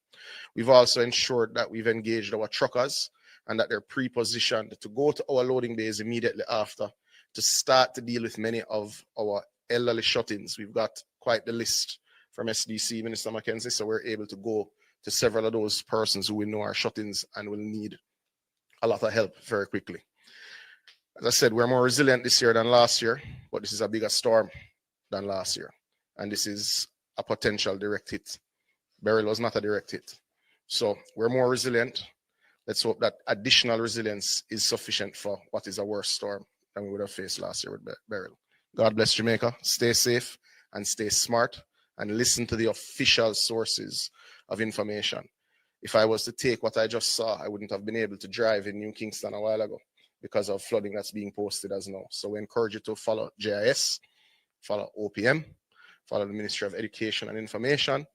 We've also ensured that we've engaged our truckers and that they're pre-positioned to go to our loading bays immediately after to start to deal with many of our elderly shut-ins. We've got quite the list from SDC, Minister Mackenzie, so we're able to go to several of those persons who we know are shut-ins and will need a lot of help very quickly. As I said, we're more resilient this year than last year, but this is a bigger storm than last year. And this is a potential direct hit. Beryl was not a direct hit. So we're more resilient. Let's hope that additional resilience is sufficient for what is a worse storm than we would have faced last year with Beryl. God bless Jamaica. Stay safe and stay smart and listen to the official sources of information. If I was to take what I just saw, I wouldn't have been able to drive in New Kingston a while ago because of flooding that's being posted as now. So we encourage you to follow JIS, follow OPM, follow the Ministry of Education and Information,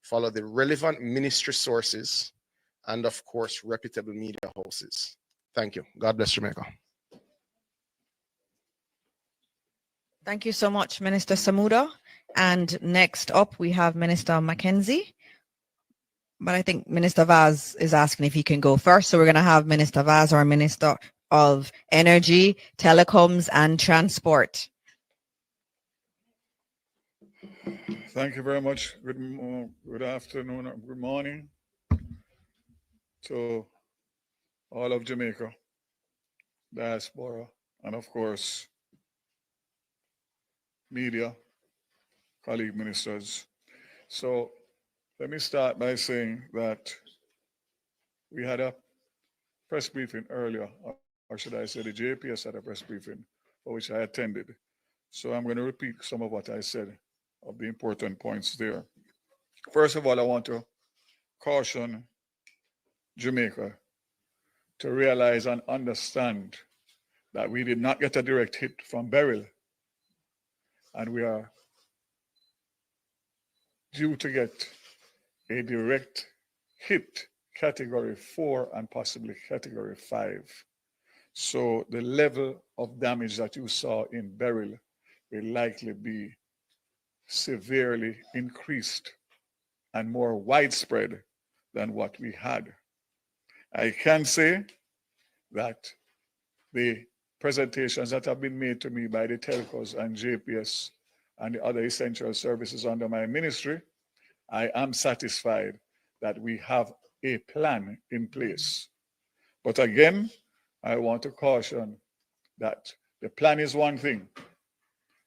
follow the relevant ministry sources, and of course, reputable media houses. Thank you. God bless Jamaica. Thank you so much, Minister Samuda. And next up, we have Minister Mackenzie. But I think Minister Vaz is asking if he can go first. So we're going to have Minister Vaz, our Minister of Energy, Telecoms and Transport. Thank you very much. Good afternoon or good morning to all of Jamaica, diaspora, and of course, media, colleague ministers. So let me start by saying that we had a press briefing earlier, or should I say the JPS had a press briefing for which I attended. So I'm going to repeat some of what I said of the important points there. First of all, I want to caution Jamaica to realize and understand that we did not get a direct hit from Beryl, and we are due to get a direct hit category 4 and possibly category 5. So the level of damage that you saw in Beryl will likely be severely increased and more widespread than what we had. I can say that the presentations that have been made to me by the telcos and JPS and the other essential services under my ministry, I am satisfied that we have a plan in place. But again, I want to caution that the plan is one thing.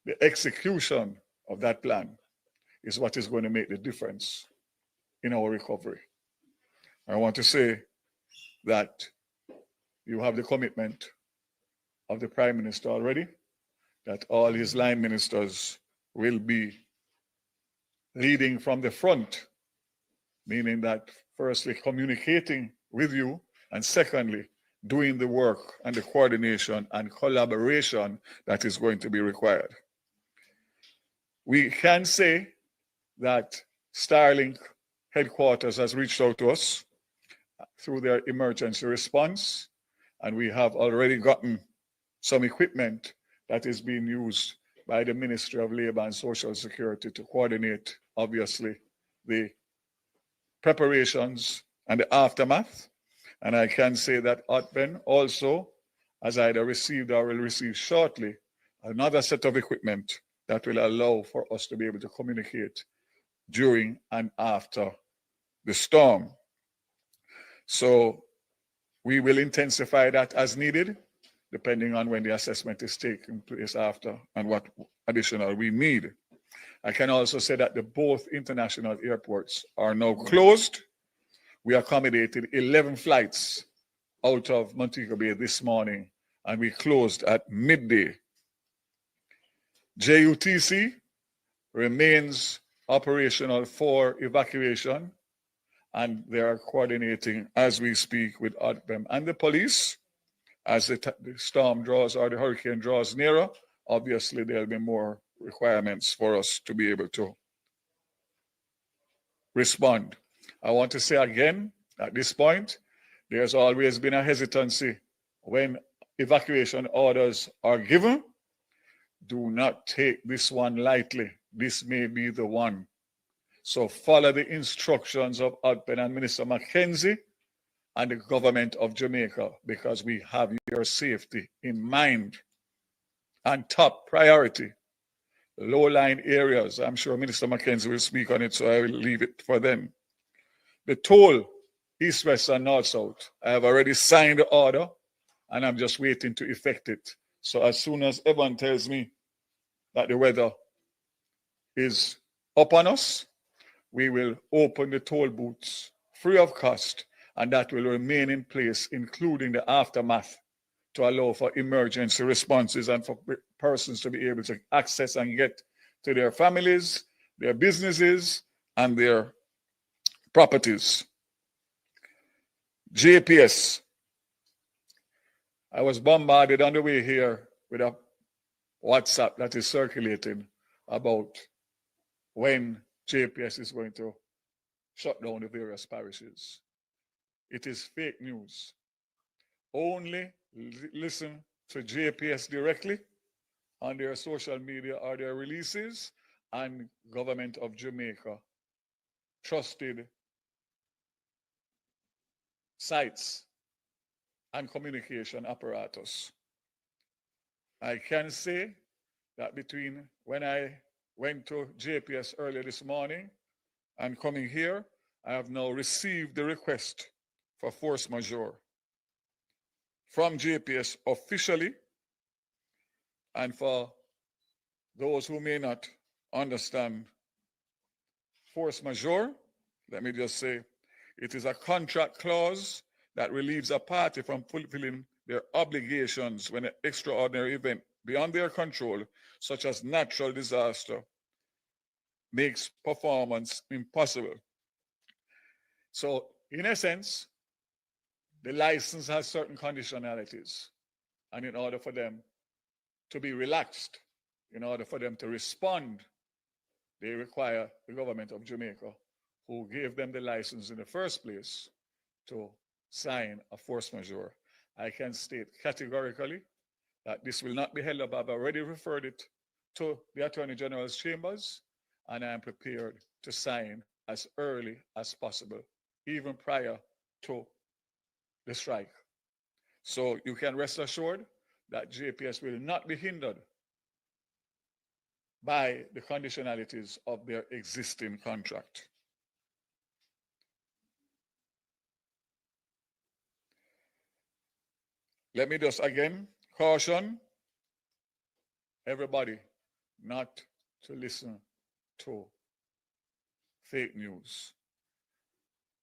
The execution of that plan is what is going to make the difference in our recovery. I want to say that you have the commitment of the Prime Minister already, that all his line ministers will be leading from the front, meaning that firstly, communicating with you, and secondly, doing the work and the coordination and collaboration that is going to be required. We can say that Starlink headquarters has reached out to us through their emergency response, and we have already gotten some equipment that is being used by the Ministry of Labor and Social Security to coordinate, obviously, the preparations and the aftermath. And I can say that Otben also has either received or will receive shortly another set of equipment that will allow for us to be able to communicate during and after the storm. So we will intensify that as needed, depending on when the assessment is taking place after and what additional we need. I can also say that both international airports are now closed we accommodated 11 flights out of Montego Bay this morning, and we closed at midday. JUTC remains operational for evacuation, and they are coordinating as we speak with ODPEM and the police. As the storm draws or the hurricane draws nearer, obviously there'll be more requirements for us to be able to respond. I want to say again, at this point, there's always been a hesitancy when evacuation orders are given. Do not take this one lightly. This may be the one. So follow the instructions of ODPEN and Minister Mackenzie and the government of Jamaica, because we have your safety in mind. And top priority, low-lying areas. I'm sure Minister Mackenzie will speak on it, so I will leave it for them. The toll, east, west, and north, south. I have already signed the order, and I'm just waiting to effect it. So as soon as everyone tells me that the weather is up on us, we will open the toll booths free of cost, and that will remain in place, including the aftermath, to allow for emergency responses and for persons to be able to access and get to their families, their businesses, and their properties. JPS. I was bombarded on the way here with a WhatsApp that is circulating about when JPS is going to shut down the various parishes. It is fake news. Only listen to JPS directly on their social media or their releases, and Government of Jamaica trusted sites and communication apparatus. I can say that between when I went to JPS earlier this morning and coming here, I have now received the request for force majeure from JPS officially. And for those who may not understand force majeure, let me just say, it is a contract clause that relieves a party from fulfilling their obligations when an extraordinary event beyond their control, such as natural disaster, makes performance impossible. So, in essence, the license has certain conditionalities, and in order for them to be relaxed, in order for them to respond, they require the government of Jamaica, who gave them the license in the first place, to sign a force majeure. I can state categorically that this will not be held up. I've already referred it to the Attorney General's chambers, and I am prepared to sign as early as possible, even prior to the strike. So you can rest assured that JPS will not be hindered by the conditionalities of their existing contract. Let me just again caution everybody not to listen to fake news.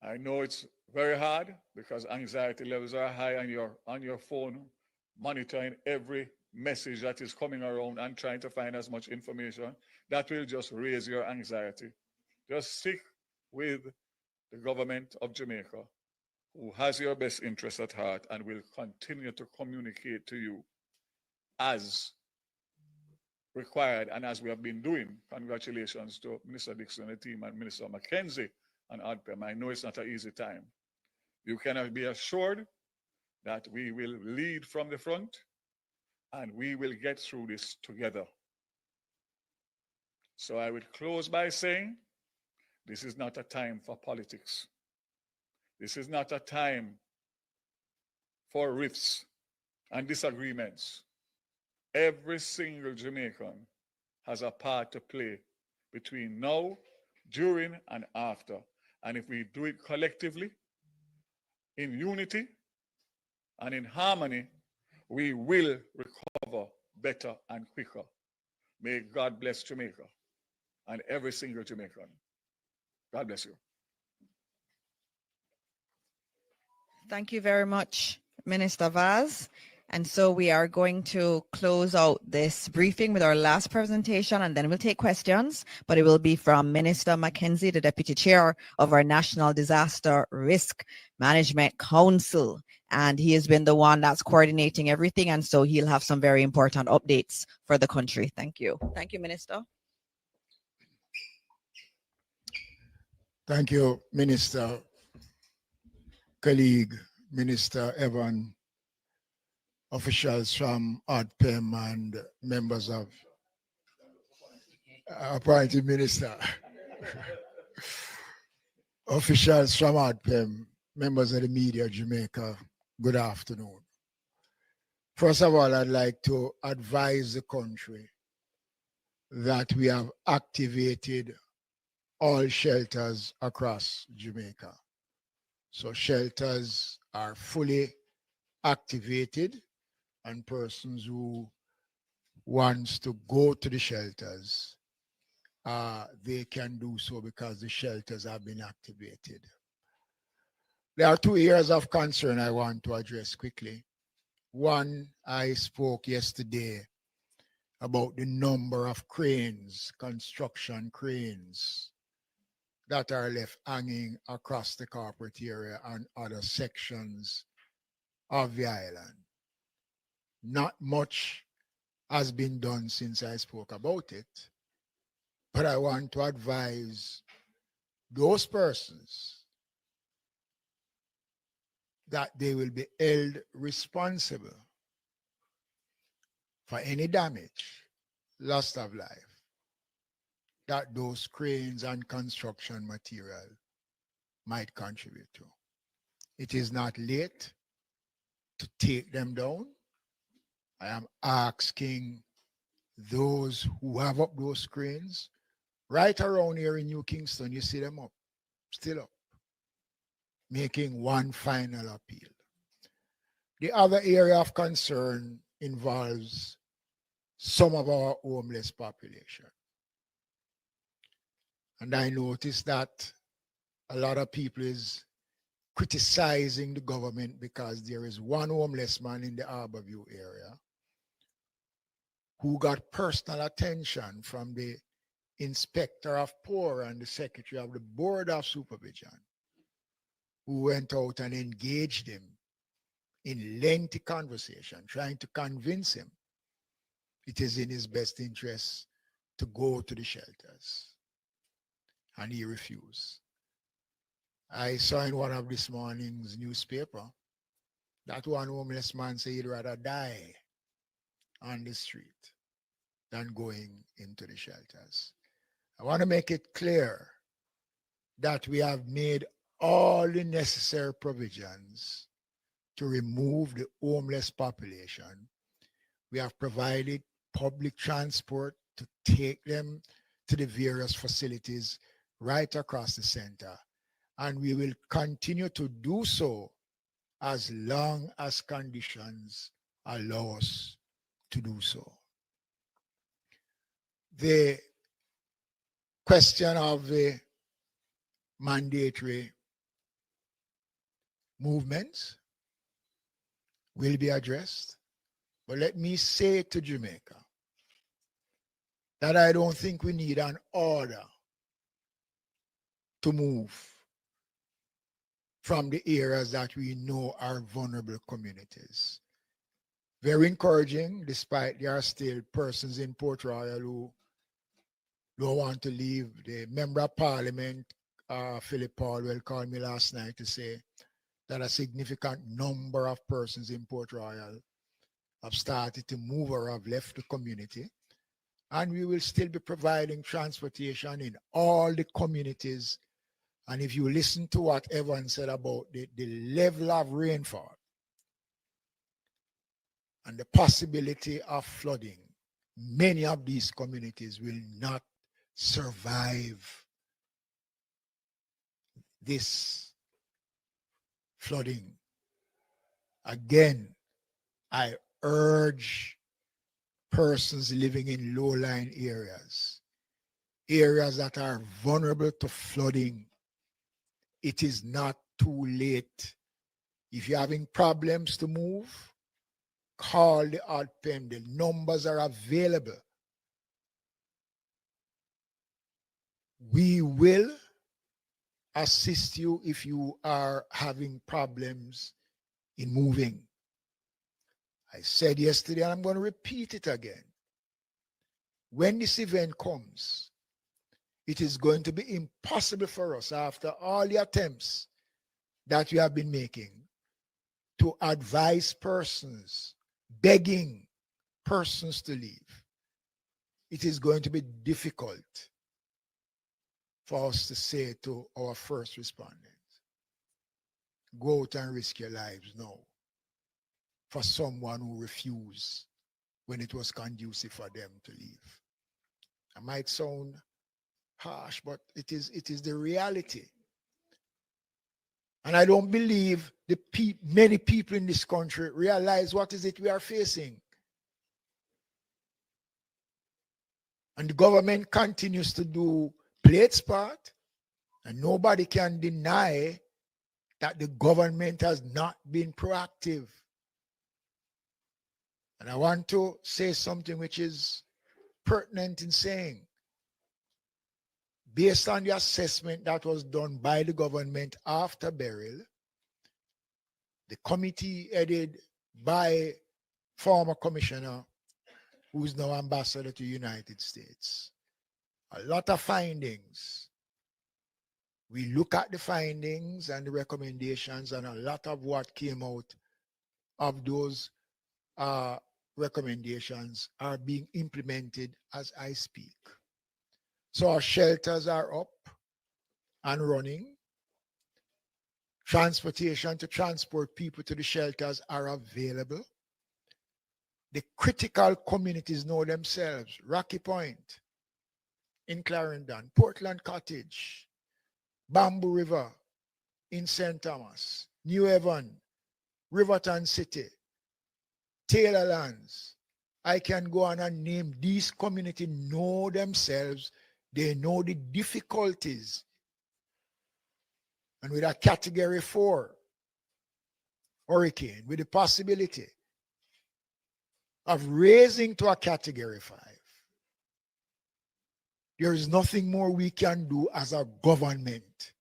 I know it's very hard because anxiety levels are high, and you're on your phone monitoring every message that is coming around and trying to find as much information. That will just raise your anxiety. Just stick with the government of Jamaica, who has your best interest at heart and will continue to communicate to you as required and as we have been doing. Congratulations to Minister Dixon and the team and Minister Mackenzie and ODPEM. I know it's not an easy time. You can be assured that we will lead from the front and we will get through this together. So I would close by saying, this is not a time for politics. This is not a time for rifts and disagreements. Every single Jamaican has a part to play between now, during, and after. And if we do it collectively, in unity, and in harmony, we will recover better and quicker. May God bless Jamaica and every single Jamaican. God bless you. Thank you very much, Minister Vaz. And so we are going to close out this briefing with our last presentation, and then we'll take questions, but it will be from Minister Mackenzie, the Deputy Chair of our National Disaster Risk Management Council. And he has been the one that's coordinating everything, and so he'll have some very important updates for the country. Thank you. Thank you, Minister. Thank you, Minister, colleague, Minister Evan, officials from ADPEM and members of appointed minister, officials from ADPEM, members of the media, Jamaica, good afternoon. First of all, I'd like to advise the country that we have activated all shelters across Jamaica. So shelters are fully activated, and persons who wants to go to the shelters, they can do so because the shelters have been activated. There are 2 areas of concern I want to address quickly. One, I spoke yesterday about the number of cranes, construction cranes, that are left hanging across the corporate area and other sections of the island. Not much has been done since I spoke about it, but I want to advise those persons that they will be held responsible for any damage, loss of life, that those cranes and construction material might contribute to. It is not late to take them down. I am asking those who have up those cranes, right around here in New Kingston, you see them up, still up, making one final appeal. The other area of concern involves some of our homeless population. And I noticed that a lot of people is criticizing the government because there is one homeless man in the Harborview area who got personal attention from the inspector of poor and the secretary of the board of supervision, who went out and engaged him in lengthy conversation, trying to convince him it is in his best interest to go to the shelters. And he refused. I saw in one of this morning's newspaper that one homeless man said he'd rather die on the street than going into the shelters. I want to make it clear that we have made all the necessary provisions to remove the homeless population. We have provided public transport to take them to the various facilities right across the center. And we will continue to do so as long as conditions allow us to do so. The question of the mandatory movements will be addressed. But let me say to Jamaica that I don't think we need an order to move from the areas that we know are vulnerable communities. Very encouraging, despite there are still persons in Port Royal who don't want to leave. The Member of Parliament, Philip Paulwell, called me last night to say that a significant number of persons in Port Royal have started to move or have left the community. And we will still be providing transportation in all the communities. And if you listen to what Evan said about the level of rainfall and the possibility of flooding, many of these communities will not survive this flooding. Again, I urge persons living in low-lying areas, areas that are vulnerable to flooding, it is not too late If you're having problems to move, call the ADPEM. The numbers are available. We will assist you if you are having problems in moving. I said yesterday, and I'm going to repeat it again. When this event comes, it is going to be impossible for us, after all the attempts that we have been making, to advise persons, begging persons to leave. It is going to be difficult for us to say to our first responders, go out and risk your lives now for someone who refused when it was conducive for them to leave. It might sound harsh, but it is the reality. And I don't believe many people in this country realize what is it we are facing. And the government continues to play its part, and nobody can deny that the government has not been proactive. And I want to say something which is pertinent in saying, based on the assessment that was done by the government after burial, the committee headed by former commissioner, who is now ambassador to the United States, a lot of findings. We look at the findings and the recommendations, and a lot of what came out of those recommendations are being implemented as I speak. So our shelters are up and running. Transportation to transport people to the shelters are available. The critical communities know themselves. Rocky Point in Clarendon, Portland Cottage, Bamboo River in St. Thomas, New Haven, Riverton City, Taylorlands. I can go on and name these communities know themselves. They know the difficulties. And with a category 4 hurricane, with the possibility of raising to a category 5, there is nothing more we can do as a government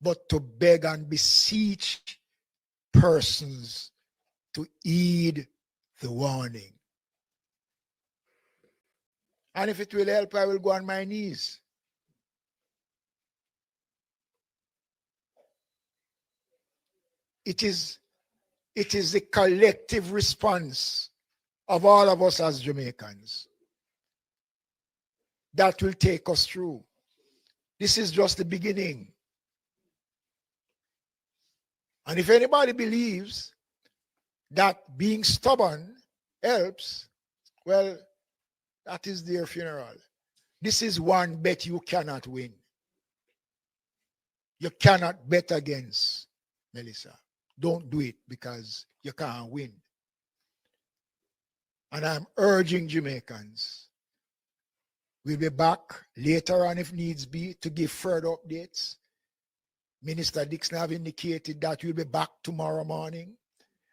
but to beg and beseech persons to heed the warning. And if it will help, I will go on my knees. It is the collective response of all of us as Jamaicans that will take us through. This is just the beginning. And if anybody believes that being stubborn helps, well, that is their funeral. This is one bet you cannot win. You cannot bet against Melissa. Don't do it because you can't win. And I'm urging Jamaicans, we'll be back later on if needs be to give further updates. Minister Dixon have indicated that we'll be back tomorrow morning.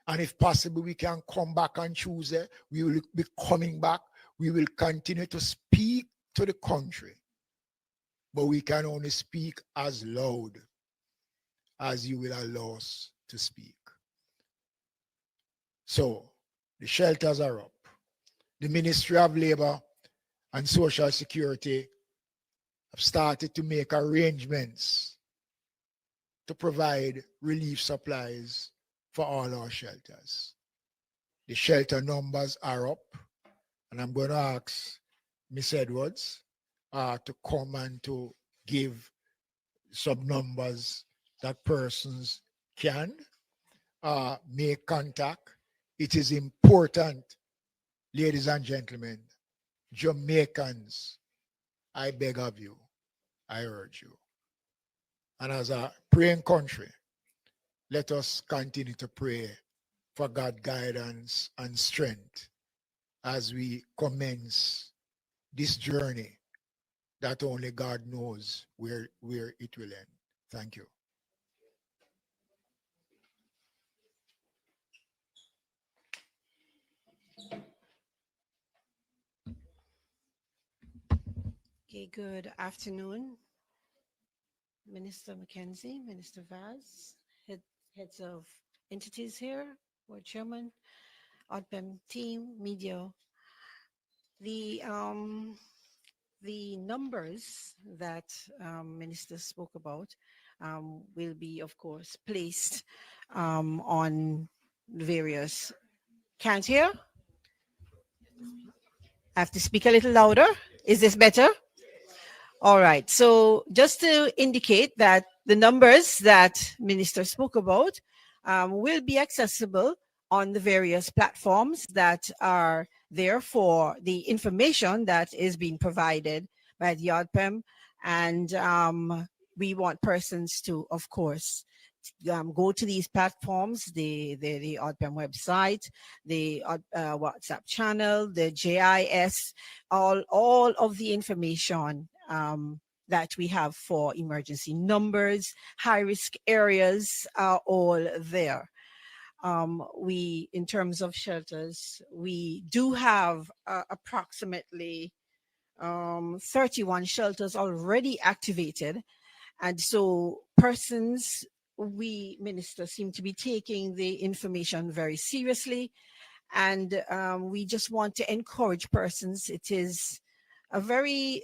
And if possible, we can come back on Tuesday. We will be coming back. We will continue to speak to the country. But we can only speak as loud as you will allow us to speak. So, the shelters are up. The Ministry of Labor and Social Security have started to make arrangements to provide relief supplies for all our shelters. The shelter numbers are up, and I'm going to ask Ms. Edwards to come and to give some numbers that persons can make contact. It is important, ladies and gentlemen, Jamaicans, I beg of you, I urge you. And as a praying country, let us continue to pray for God's guidance and strength as we commence this journey that only God knows where it will end. Thank you. Okay, good afternoon, Minister Mackenzie, Minister Vaz, heads of entities here, board chairman, ODPEM team, media. The numbers that Minister spoke about will be, of course, placed on various. Can't hear? I have to speak a little louder. Is this better? All right. So just to indicate that the numbers that Minister spoke about will be accessible on the various platforms that are there for the information that is being provided by the ODPEM. And we want persons to, of course, go to these platforms, the ODPEM website, the WhatsApp channel, the JIS, all of the information that we have for emergency numbers, high risk areas are all there. We, in terms of shelters, we do have approximately 31 shelters already activated. And so persons, we ministers seem to be taking the information very seriously. And we just want to encourage persons. It is a very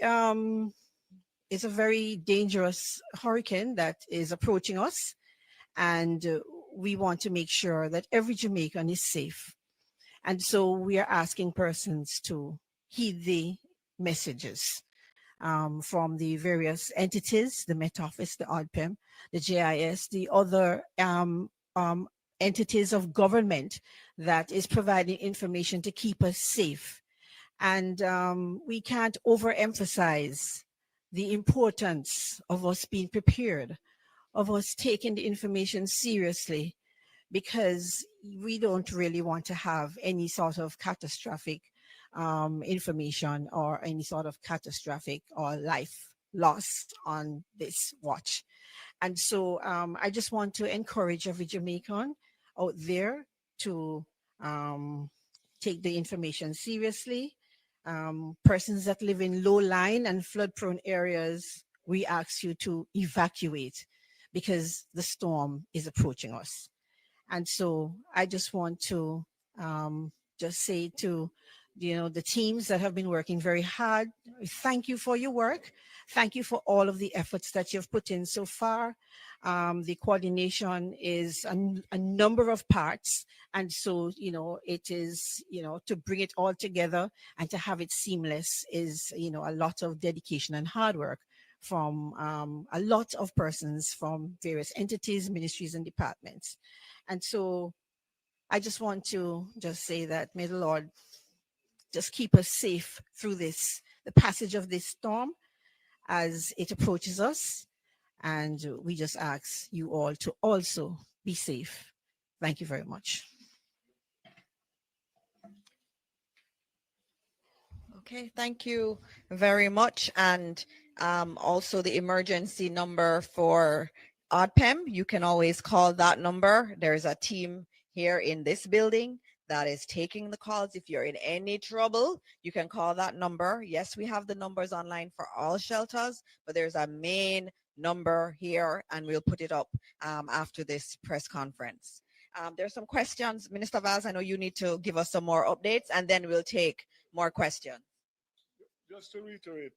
dangerous hurricane that is approaching us, and we want to make sure that every Jamaican is safe. And so we are asking persons to heed the messages from the various entities, the Met Office, the ODPEM, the JIS, the other entities of government that is providing information to keep us safe. And we can't overemphasize the importance of us being prepared, of us taking the information seriously, because we don't really want to have any sort of catastrophic information or any sort of catastrophic or life loss on this watch. And so I just want to encourage every Jamaican out there to take the information seriously. Persons that live in low-lying and flood-prone areas, we ask you to evacuate because the storm is approaching us. And so I just want to just say to the teams that have been working very hard, thank you for your work. Thank you for all of the efforts that you've put in so far. The coordination is a number of parts. And so, it is, to bring it all together and to have it seamless is, a lot of dedication and hard work from a lot of persons from various entities, ministries, and departments. And so I just want to just say that may the Lord just keep us safe through the passage of this storm as it approaches us. And we just ask you all to also be safe. Thank you very much. Okay, thank you very much. And also the emergency number for ODPEM, you can always call that number. There's a team here in this building that is taking the calls. If you're in any trouble, you can call that number. Yes, we have the numbers online for all shelters, but there's a main number here, and we'll put it up after this press conference. There's some questions. Minister Vaz, I know you need to give us some more updates, and then we'll take more questions. Just to reiterate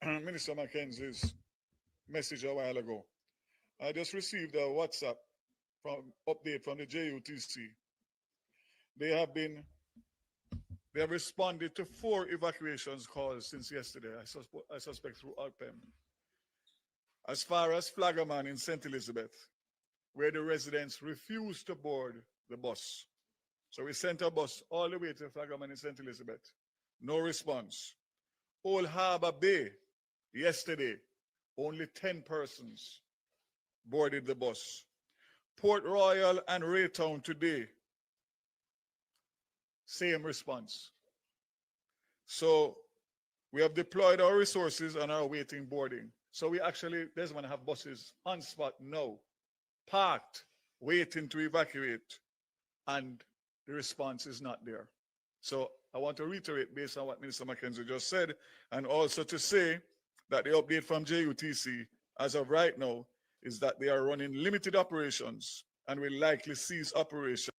Minister Mackenzie's message a while ago, I just received a WhatsApp update from the JUTC. They have responded to 4 evacuations calls since yesterday, I suspect through ODPEM. As far as Flaggerman in St. Elizabeth, where the residents refused to board the bus. So we sent a bus all the way to Flaggerman in St. Elizabeth. No response. Old Harbor Bay, yesterday, only 10 persons boarded the bus. Port Royal and Raytown today, same response. So we have deployed our resources and are awaiting boarding. So we actually, there's going to have buses on spot now, parked, waiting to evacuate, and the response is not there. So I want to reiterate based on what Minister Mackenzie just said, and also to say that the update from JUTC as of right now is that they are running limited operations and will likely cease operation.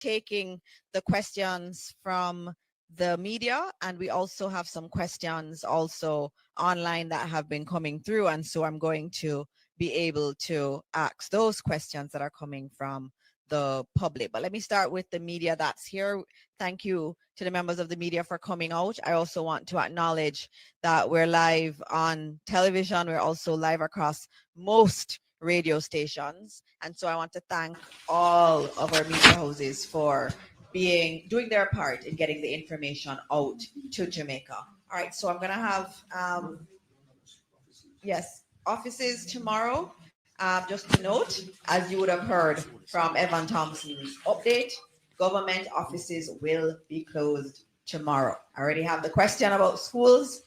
Taking the questions from the media, and we also have some questions also online that have been coming through, and so I'm going to be able to ask those questions that are coming from the public. But let me start with the media that's here. Thank you to the members of the media for coming out. I also want to acknowledge that we're live on television. We're also live across most radio stations, and so I want to thank all of our media houses for doing their part in getting the information out to Jamaica. All right, so I'm gonna have yes, offices tomorrow. Just to note, as you would have heard from Evan Thompson's update, government offices will be closed tomorrow. I already have the question about schools.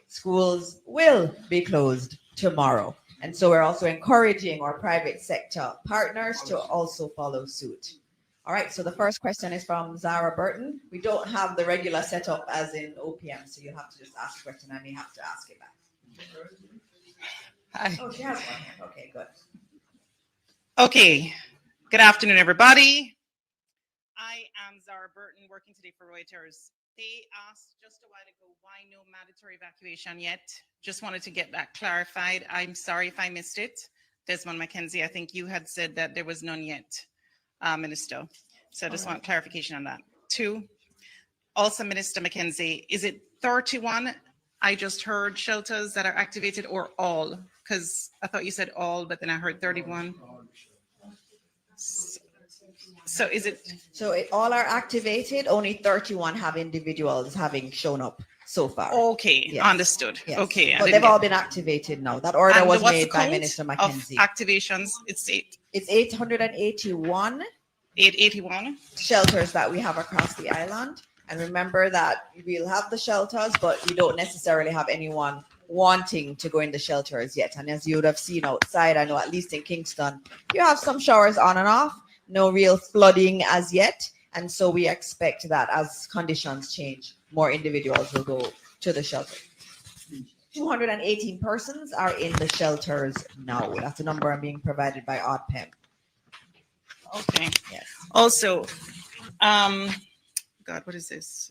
Schools will be closed tomorrow. And so we're also encouraging our private sector partners to also follow suit. All right, so the first question is from Zara Burton. We don't have the regular setup as in OPM, so you'll have to just ask a question. I may have to ask it back. Hi. Oh, she has one hand. Okay, good. Okay. Good afternoon, everybody. I am Zara Burton, working today for Reuters. They asked just a while ago why no mandatory evacuation yet. Just wanted to get that clarified. I'm sorry if I missed it. Desmond McKenzie, I think you had said that there was none yet, Minister. So I just want clarification on that. 2, also Minister McKenzie, is it 31? I just heard shelters that are activated or all? Because I thought you said all, but then I heard 31. So is it? So all are activated. Only 31 have individuals having shown up so far. Okay, Yes. Understood. Yes. Okay. But they've all been activated now. That order And was what's made the by count Minister of McKenzie. activations? It's 881 881 shelters that we have across the island. And remember that we'll have the shelters, but we don't necessarily have anyone wanting to go in the shelters yet. And as you would have seen outside, I know at least in Kingston, you have some showers on and off, no real flooding as yet. And so we expect that as conditions change, more individuals will go to the shelter. 218 persons are in the shelters now. That's the number I'm being provided by ODPEM. Okay. Yes. Also, God, what is this?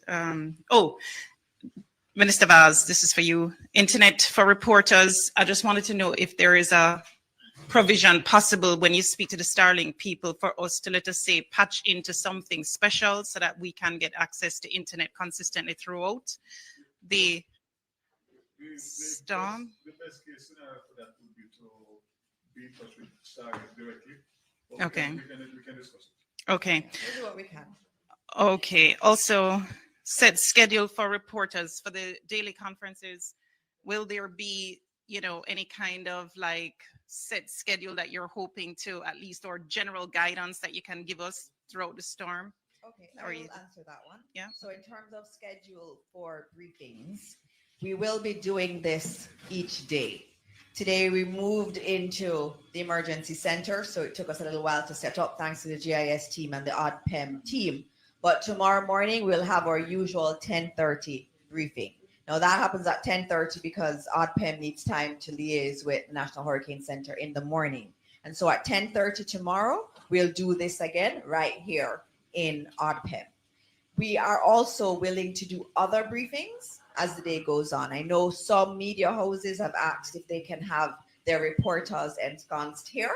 Minister Vaz, this is for you. Internet for reporters. I just wanted to know if there is a provision possible when you speak to the Starlink people for us to, let us say, patch into something special so that we can get access to internet consistently throughout the storm. The best case scenario for that would be to be in touch with Stargate directly. But Okay. We can discuss it. Okay. We'll do what we can. Okay. Also, set schedule for reporters for the daily conferences. Will there be, any kind of like set schedule that you're hoping to at least, or general guidance that you can give us throughout the storm? Okay, Or I will you- answer that one. Yeah. So in terms of schedule for briefings, we will be doing this each day. Today we moved into the emergency center, so it took us a little while to set up thanks to the GIS team and the ODPEM team. But tomorrow morning we'll have our usual 10:30 briefing. Now that happens at 10:30 because ODPEM needs time to liaise with National Hurricane Center in the morning. And so at 10:30 tomorrow, we'll do this again right here in ODPEM. We are also willing to do other briefings as the day goes on. I know some media houses have asked if they can have their reporters ensconced here,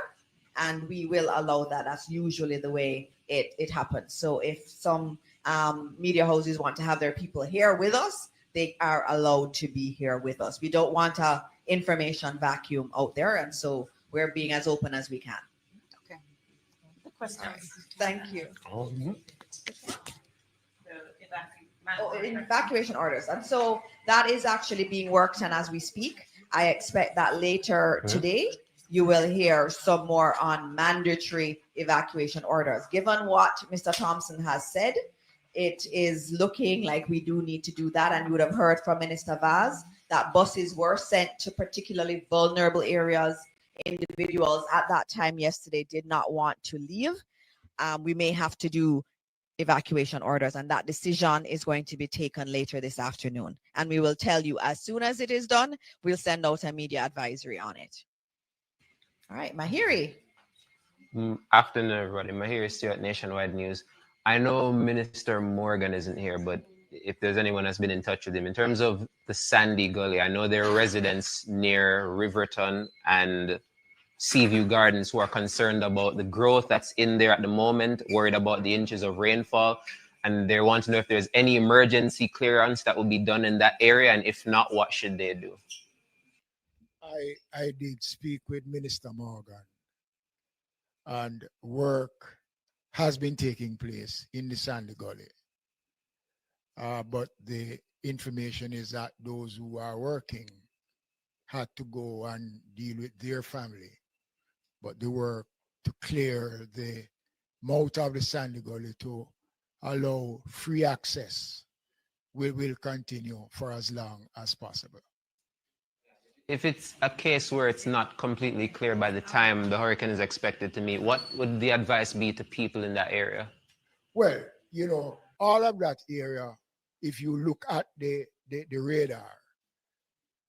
and we will allow that. That's usually the way it happens. So if some media houses want to have their people here with us, they are allowed to be here with us. We don't want a information vacuum out there, and so we're being as open as we can. Okay. Questions? Thank you. Oh, Evacuation orders. And so that is actually being worked on as we speak. I expect that later today you will hear some more on mandatory evacuation orders. Given what Mr. Thompson has said, it is looking like we do need to do that. And you would have heard from Minister Vaz that buses were sent to particularly vulnerable areas. Individuals at that time yesterday did not want to leave. We may have to do evacuation orders, and that decision is going to be taken later this afternoon. And we will tell you as soon as it is done. We'll send out a media advisory on it. All right, Mahiri. Afternoon, everybody. Mahiri Stewart, Nationwide News. I know Minister Morgan isn't here, but if there's anyone that's been in touch with him, in terms of the Sandy Gully, I know there are residents near Riverton and Seaview Gardens who are concerned about the growth that's in there at the moment, worried about the inches of rainfall, and they want to know if there's any emergency clearance that will be done in that area, and if not, what should they do? I did speak with Minister Morgan, and work has been taking place in the Sandy Gully. But the information is that those who are working had to go and deal with their family. But the work to clear the mouth of the Sandy Gully to allow free access will continue for as long as possible. If it's a case where it's not completely clear by the time the hurricane is expected to meet, what would the advice be to people in that area? Well, all of that area, if you look at the radar,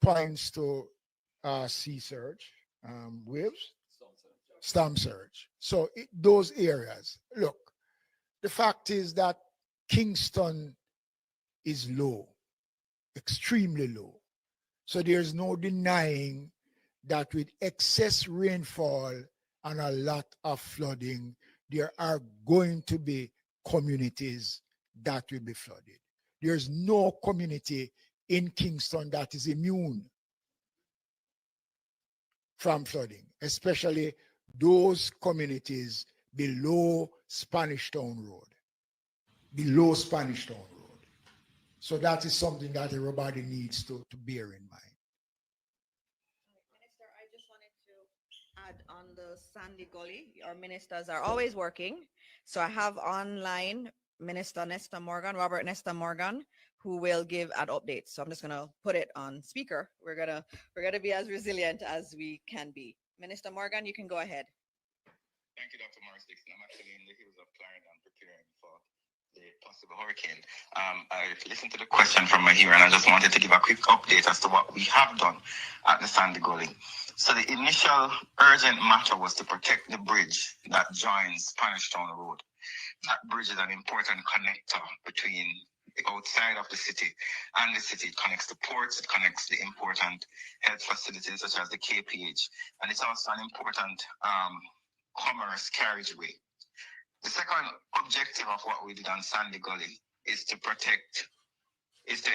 points to sea surge, waves, storm surge. So those areas, look, the fact is that Kingston is low, extremely low. So there's no denying that with excess rainfall and a lot of flooding, there are going to be communities that will be flooded. There's no community in Kingston that is immune from flooding, especially those communities below Spanish Town Road. Below Spanish Town Road. So that is something that everybody needs to bear in mind. Minister, I just wanted to add on the Sandy Gully. Our ministers are always working. So I have online Minister Nesta Morgan, Robert Nesta Morgan, who will give an update. So I'm just gonna put it on speaker. We're gonna be as resilient as we can be. Minister Morgan, you can go ahead. Thank you, Dr. Morris Dixon. I'm actually in the hills of Clarendon preparing for the possible hurricane. I listened to the question from Mahira, and I just wanted to give a quick update as to what we have done at the Sandy Gully. So the initial urgent matter was to protect the bridge that joins Spanish Town Road. That bridge is an important connector between the outside of the city and the city. It connects the ports, it connects the important health facilities such as the KPH, and it's also an important commerce carriageway. The second objective of what we did on Sandy Gully is to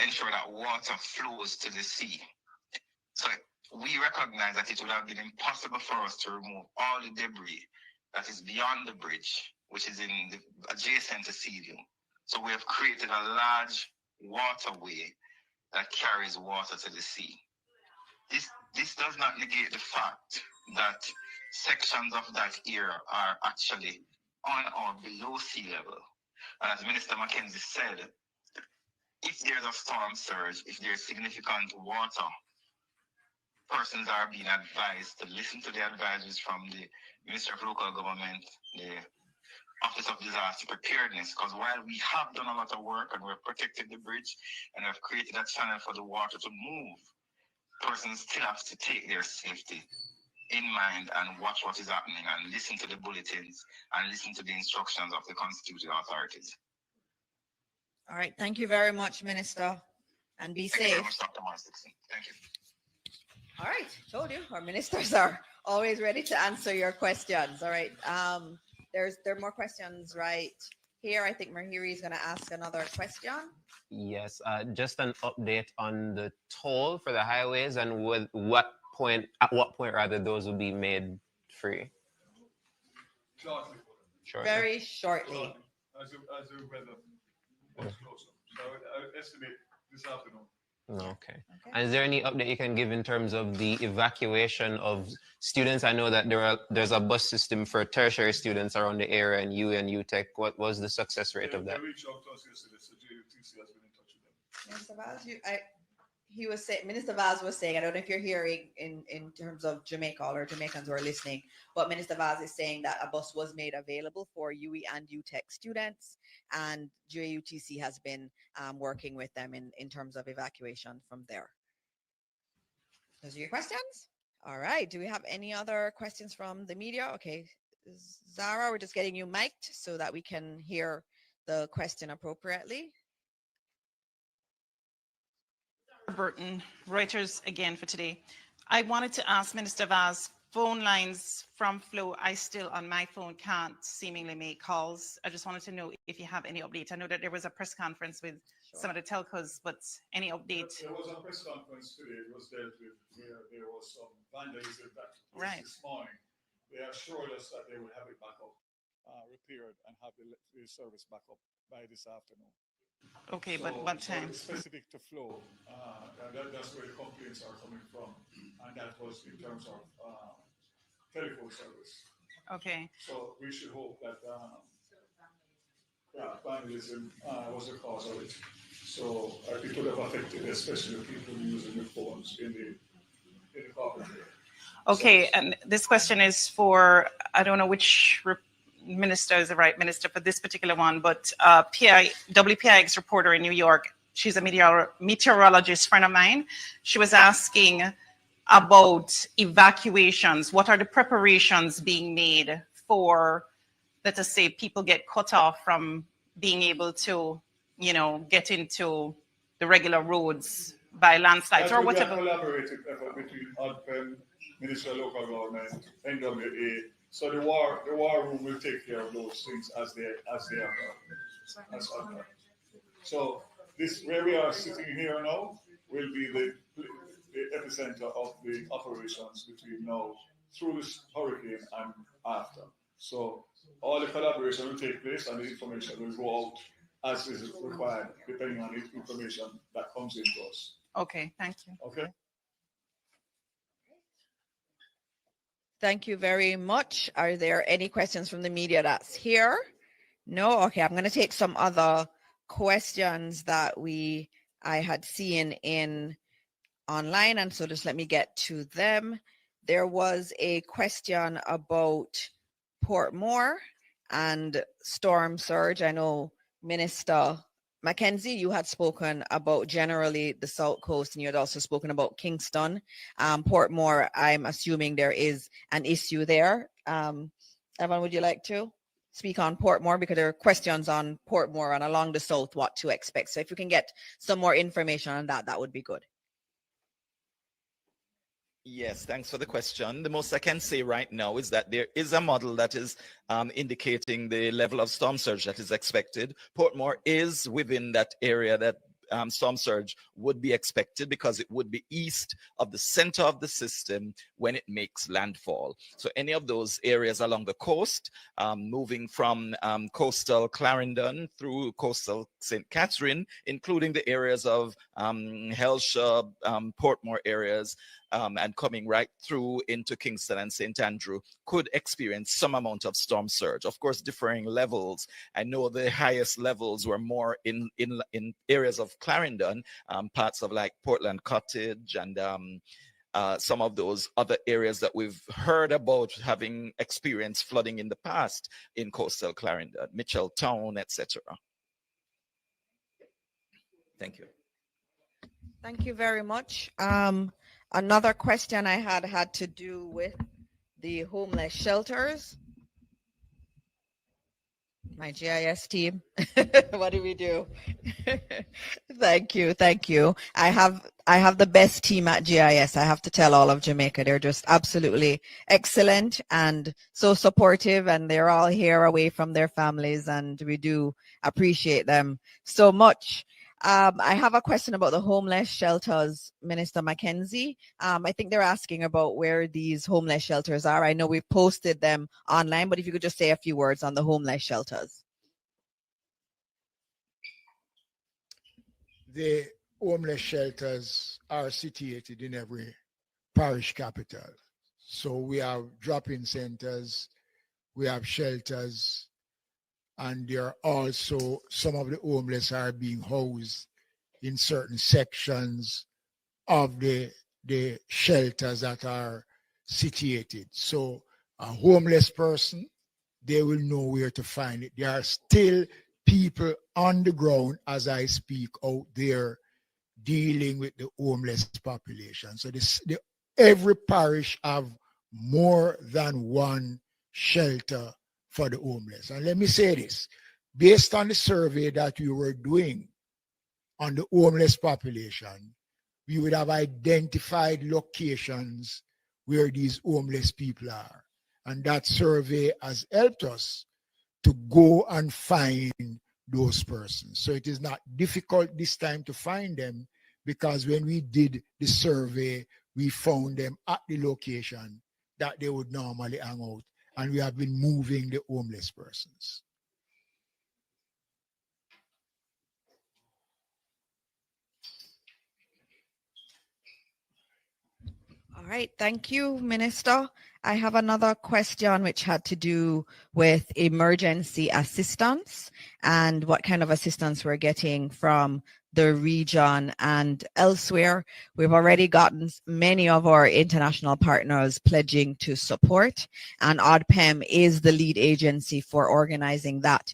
ensure that water flows to the sea we recognize that it would have been impossible for us to remove all the debris that is beyond the bridge, which is in the adjacent to Seaview. So we have created a large waterway that carries water to the sea. This does not negate the fact that sections of that area are actually on or below sea level. And as Minister Mackenzie said, if there's a storm surge, if there's significant water, persons are being advised to listen to the advisories from the Ministry of Local Government, the Office of Disaster Preparedness, because while we have done a lot of work and we've protected the bridge and have created a channel for the water to move, persons still have to take their safety in mind and watch what is happening and listen to the bulletins and listen to the instructions of the constituted authorities. All right. Thank you very much, Minister. And be Thank you safe. very much, Dr. Dixon. Thank you. All right. Told you, our ministers are always ready to answer your questions. All right. There are more questions right here. I think Mahiri is going to ask another question. Yes, just an update on the toll for the highways and at what point rather those will be made free. Shortly. Very shortly. As the weather gets closer. So I estimate this afternoon. Okay. And is there any update you can give in terms of the evacuation of students? I know that there's a bus system for tertiary students around the area and UTech. What was the success rate of that? They reached out to us yesterday, so JUTC has been in touch with them. Mr. Vaz, he was saying, Minister Vaz was saying, I don't know if you're hearing in terms of Jamaica or Jamaicans who are listening, but Minister Vaz is saying that a bus was made available for UE and UTech students, and JUTC has been working with them in terms of evacuation from there. Those are your questions? All right. Do we have any other questions from the media? Okay. Zara, we're just getting you mic'd so that we can hear the question appropriately. Burton, Reuters again for today. I wanted to ask Minister Vaz, phone lines from Flow, I still on my phone can't seemingly make calls. I just wanted to know if you have any updates. I know that there was a press conference with some of the telcos, but any update? There was a press conference today. It was dealt with where there was some vandalism that this morning. They assured us that they would have it back up, repaired, and have the service back up by this afternoon. Okay, but what time? So specific to Flow, that's where the complaints are coming from, and that was in terms of telephone service. Okay. So we should hope that vandalism was the cause of it. So it would have affected especially people using the phones in the corporate area. Okay, and this question is for, I don't know which minister is the right minister for this particular one, but WPIX reporter in New York, she's a meteorologist friend of mine. She was asking about evacuations. What are the preparations being made for, let us say, people get cut off from being able to, get into the regular roads by landslides or whatever? That will be a collaborative effort between ODPEM, Ministry of Local Government, NWA. So the war room will take care of those things as they occur. So this, where we are sitting here now, will be the epicenter of the operations between now through this hurricane and after. So all the collaboration will take place and the information will go out as is required, depending on the information that comes into us. Okay, thank you. Okay. Thank you very much. Are there any questions from the media that's here? No? Okay, I'm going to take some other questions that I had seen in online, and so just let me get to them. There was a question about Portmore and storm surge. I know Minister Mackenzie, you had spoken about generally the South Coast, and you had also spoken about Kingston. Portmore, I'm assuming there is an issue there. Evan, would you like to speak on Portmore? Because there are questions on Portmore and along the South, what to expect. So if you can get some more information on that, that would be good. Yes, thanks for the question. The most I can say right now is that there is a model that is indicating the level of storm surge that is expected. Portmore is within that area that storm surge would be expected because it would be east of the center of the system when it makes landfall. So any of those areas along the coast, moving from coastal Clarendon through coastal St. Catherine, including the areas of Hellshire, Portmore areas, and coming right through into Kingston and St. Andrew, could experience some amount of storm surge. Of course, differing levels. I know the highest levels were more in areas of Clarendon, parts of like Portland Cottage and some of those other areas that we've heard about having experienced flooding in the past in coastal Clarendon, Mitchelltown, etc. Thank you. Thank you very much. Another question I had to do with the homeless shelters. My GIS team, what do we do? Thank you. I have the best team at GIS. I have to tell all of Jamaica, they're just absolutely excellent and so supportive, and they're all here away from their families, and we do appreciate them so much. I have a question about the homeless shelters, Minister Mackenzie. I think they're asking about where these homeless shelters are. I know we've posted them online, but if you could just say a few words on the homeless shelters. The homeless shelters are situated in every parish capital. So we have drop-in centers, we have shelters, and there are also some of the homeless are being housed in certain sections of the shelters that are situated. So a homeless person, they will know where to find it. There are still people on the ground as I speak out there dealing with the homeless population. So every parish have more than one shelter for the homeless. And let me say this, based on the survey that we were doing on the homeless population, we would have identified locations where these homeless people are. And that survey has helped us to go and find those persons. So it is not difficult this time to find them, because when we did the survey, we found them at the location that they would normally hang out. And we have been moving the homeless persons. All right, thank you, Minister. I have another question which had to do with emergency assistance and what kind of assistance we're getting from the region and elsewhere. We've already gotten many of our international partners pledging to support, and ODPEM is the lead agency for organizing that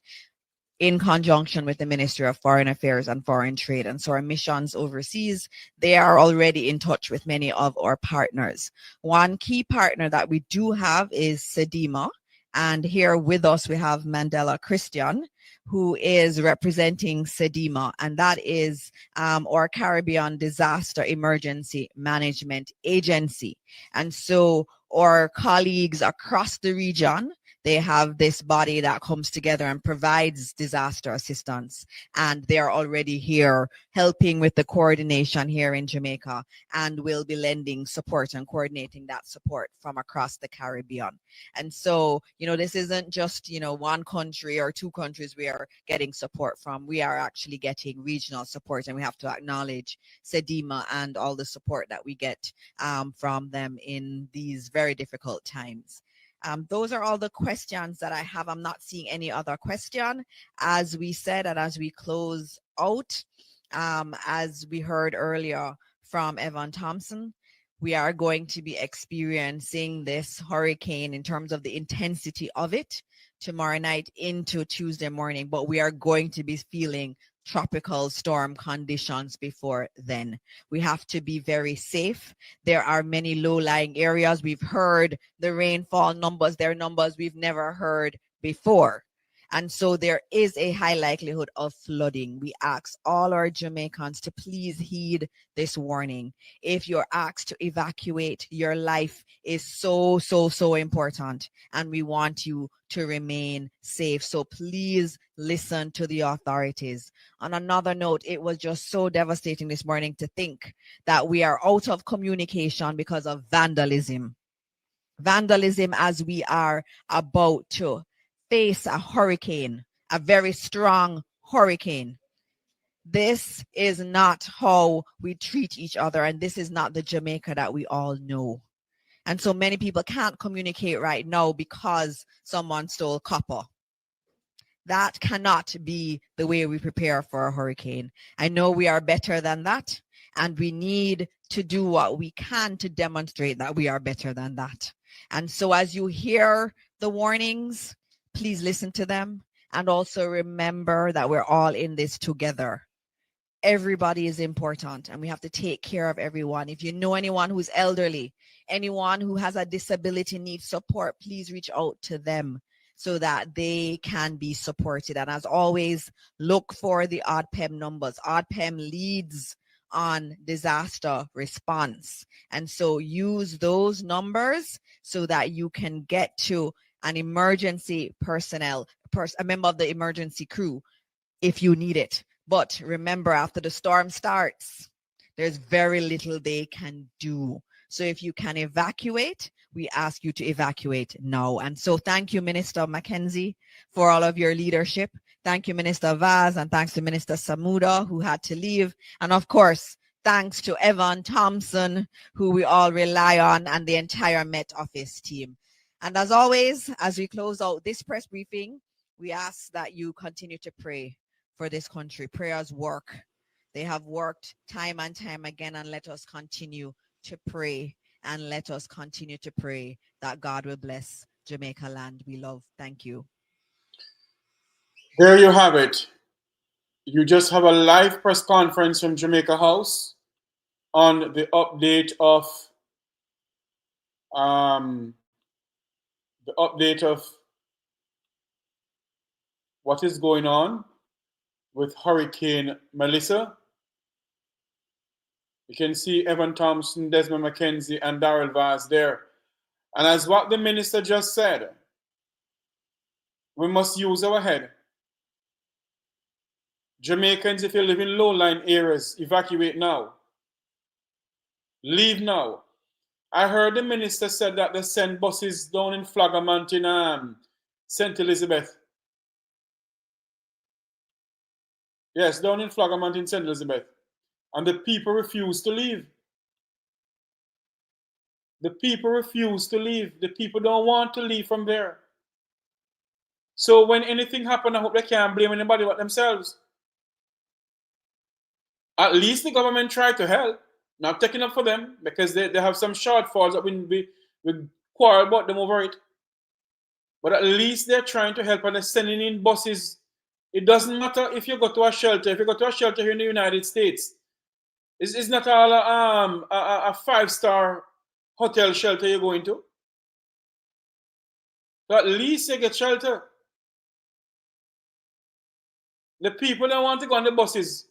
in conjunction with the Ministry of Foreign Affairs and Foreign Trade. And so our missions overseas, they are already in touch with many of our partners. One key partner that we do have is SEDIMA. And here with us, we have Mandela Christian, who is representing SEDIMA, and that is our Caribbean Disaster Emergency Management Agency. And so our colleagues across the region, they have this body that comes together and provides disaster assistance. And they're already here helping with the coordination here in Jamaica, and will be lending support and coordinating that support from across the Caribbean. And so, this isn't just, one country or two countries we are getting support from. We are actually getting regional support, and we have to acknowledge SEDIMA and all the support that we get from them in these very difficult times. Those are all the questions that I have. I'm not seeing any other question. As we said, and as we close out, as we heard earlier from Evan Thompson, we are going to be experiencing this hurricane in terms of the intensity of it tomorrow night into Tuesday morning, but we are going to be feeling tropical storm conditions before then. We have to be very safe. There are many low-lying areas. We've heard the rainfall numbers. They're numbers we've never heard before. And so there is a high likelihood of flooding. We ask all our Jamaicans to please heed this warning. If you're asked to evacuate, your life is so, so, so important. And we want you to remain safe. So please listen to the authorities. On another note, it was just so devastating this morning to think that we are out of communication because of vandalism. Vandalism as we are about to face a hurricane, a very strong hurricane. This is not how we treat each other, and this is not the Jamaica that we all know. And so many people can't communicate right now because someone stole copper. That cannot be the way we prepare for a hurricane. I know we are better than that, and we need to do what we can to demonstrate that we are better than that. And so as you hear the warnings, please listen to them, and also remember that we're all in this together. Everybody is important, and we have to take care of everyone. If you know anyone who's elderly, anyone who has a disability, needs support, please reach out to them so that they can be supported. And as always, look for the ODPEM numbers. ODPEM leads on disaster response. And so use those numbers so that you can get to an emergency personnel, a member of the emergency crew if you need it. But remember, after the storm starts, there's very little they can do. So if you can evacuate, we ask you to evacuate now. And so thank you, Minister Mackenzie, for all of your leadership. Thank you, Minister Vaz, and thanks to Minister Samuda, who had to leave. And of course, thanks to Evan Thompson, who we all rely on, and the entire Met Office team. And as always, as we close out this press briefing, we ask that you continue to pray for this country. Prayers work. They have worked time and time again, and let us continue to pray, and let us continue to pray that God will bless Jamaica land we love. Thank you. There you have it. You just have a live press conference from Jamaica House on the update of what is going on with Hurricane Melissa. You can see Evan Thompson, Desmond McKenzie, and Darrell Vaz there. And as what the minister just said, we must use our head. Jamaicans, if you live in low-lying areas, evacuate now. Leave now. I heard the minister said that they send buses down in Flaggermont in St. Elizabeth. Yes, down in Flaggermont in St. Elizabeth. And the people refuse to leave. The people refuse to leave. The people don't want to leave from there. So when anything happens, I hope they can't blame anybody but themselves. At least the government tried to help. Not taking up for them because they have some shortfalls that we quarrel about them over it. But at least they're trying to help and they're sending in buses. It doesn't matter if you go to a shelter. If you go to a shelter here in the United States, it's not all a five-star hotel shelter you're going to. So at least you get shelter. The people that want to go on the buses,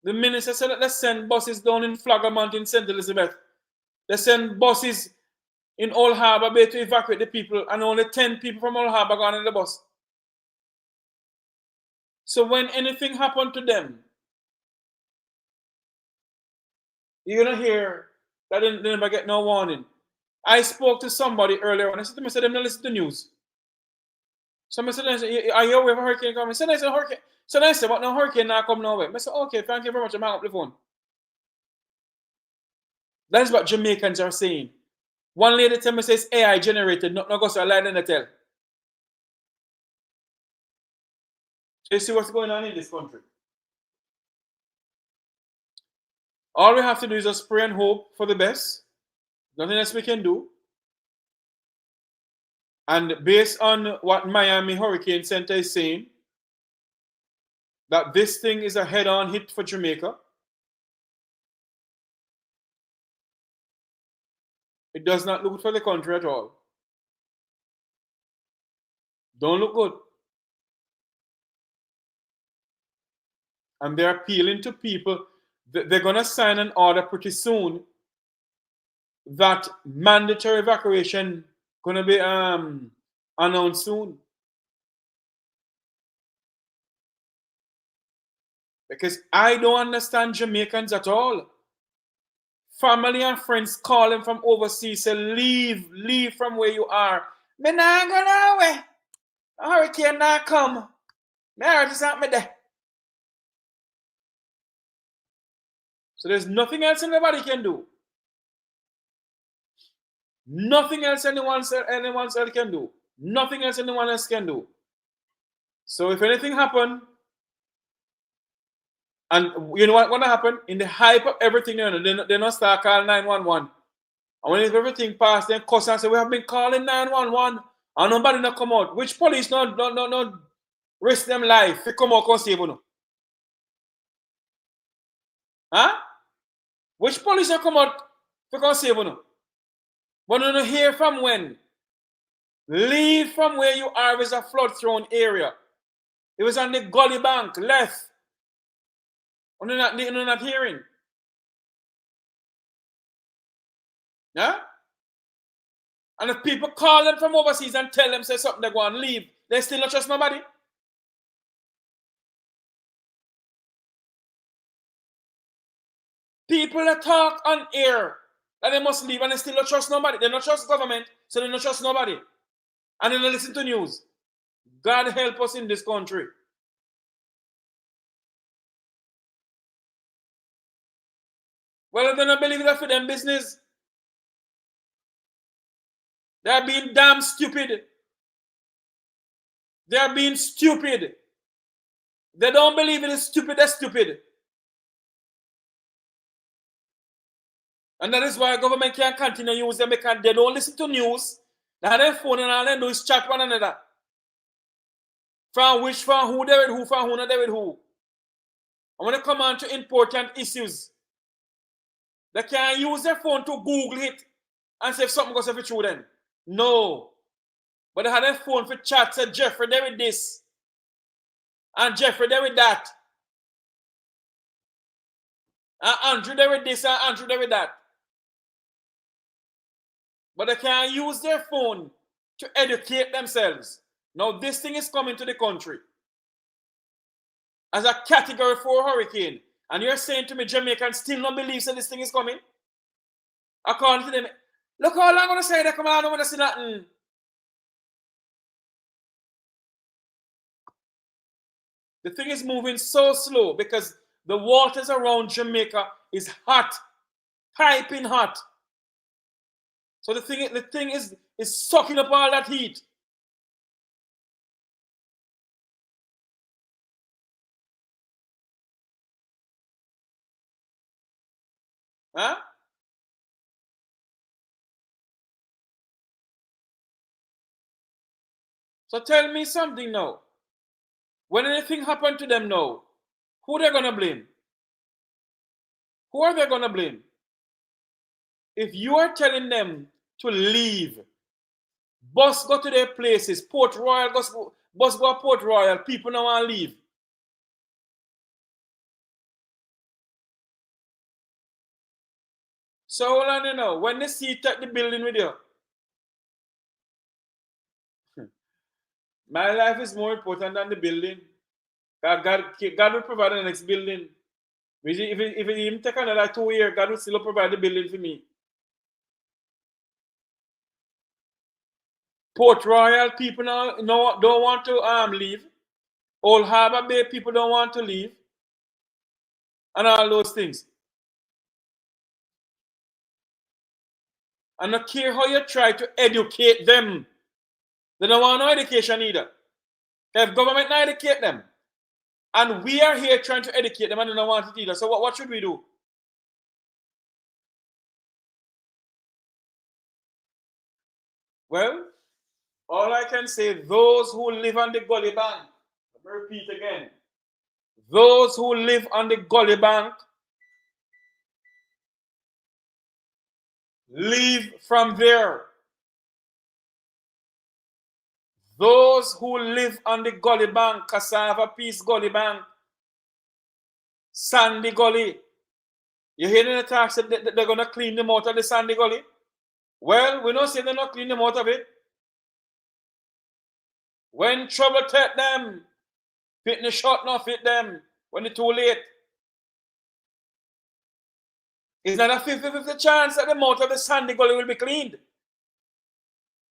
the minister said that they send buses down in Flaggermont in St. Elizabeth. They send buses in Old Harbour Bay to evacuate the people, and only 10 people from Old Harbour go on the bus. So when anything happened to them, you're going to hear that they never get no warning. I spoke to somebody earlier and I said to them, I said, "Them not listen to the news." Somebody said, "Are you aware of a hurricane coming?" I said, "Hurricane." So I said, "But no hurricane now come nowhere." I said, "Okay, thank you very much. I'm hanging up the phone." That's what Jamaicans are saying. One lady tell me says AI generated, not go so I lie in the tell. So you see what's going on in this country. All we have to do is just pray and hope for the best. Nothing else we can do. And based on what Miami Hurricane Center is saying, that this thing is a head-on hit for Jamaica. It does not look good for the country at all. Don't look good. and they're appealing to people. They're going to sign an order pretty soon that mandatory evacuation going to be announced soon. Because I don't understand Jamaicans at all. Family and friends calling from overseas say, leave from where you are. Me nah go nowhere. A hurricane not come. Me heart is at me there. So there's nothing else anybody can do. Nothing else anyone else can do. Nothing else anyone else can do. So if anything happen, and you know what gonna happen? In the hype of everything, you know, they not start calling 911. And when everything passed, then cuss and say, we have been calling 911 and nobody not come out. Which police not risk them life to come out and save you? Huh? Which police not come out to come save you? But you don't hear from when? Leave from where you are. Is a flood-thrown area. It was on the gully bank, left. You're not hearing. Yeah? And if people call them from overseas and tell them say something, they go and leave, they still not trust nobody. People that talk on air that they must leave and they still not trust nobody. They don't trust government, so they don't trust nobody. And they don't listen to news. God help us in this country. Well, they don't believe that for them business. They're being damn stupid. They're being stupid. They don't believe it is stupid, they're stupid. And that is why government can't continue to use them because they don't listen to news. They have their phone and all they do is chat one another. From who they with who, from who not they with who. And when they come on to important issues, they can't use their phone to Google it and say if something goes over through them. No. But they have their phone for chat, say Jeffrey they with this. And Jeffrey they with that. And Andrew they with this and Andrew they with that. But they can't use their phone to educate themselves. Now this thing is coming to the country as a category 4 hurricane. And you're saying to me Jamaicans still don't believe that this thing is coming? According to them, look how long I'm going to say they come out, I don't want to see nothing. The thing is moving so slow because the waters around Jamaica is hot, piping hot. So the thing is sucking up all that heat. Huh? So tell me something now. When anything happened to them now, who they're gonna blame? Who are they gonna blame? If you are telling them to leave, bus go to their places, Port Royal, bus go to Port Royal, people now want to leave. So hold on, you know, when they see at the building with you, my life is more important than the building. God will provide the next building. If it even take another 2 years, God will still provide the building for me. Port Royal people now don't want to leave. Old Harbour Bay people don't want to leave. And all those things. And I don't care how you try to educate them. They don't want no education either. If government not educate them, and we are here trying to educate them and they don't want it either. So what should we do? Well, all I can say, those who live on the gully bank, let me repeat again, those who live on the gully bank, leave from there. Those who live on the gully bank, Cassava Peace Gully Bank, Sandy Gully. You hear the talk that they're going to clean them out of the Sandy Gully? Well, we don't say they're not clean them out of it. When trouble take them, fit the shot not fit them when it's too late. It's not a 50-50 chance that the mouth of the Sandy Gully will be cleaned.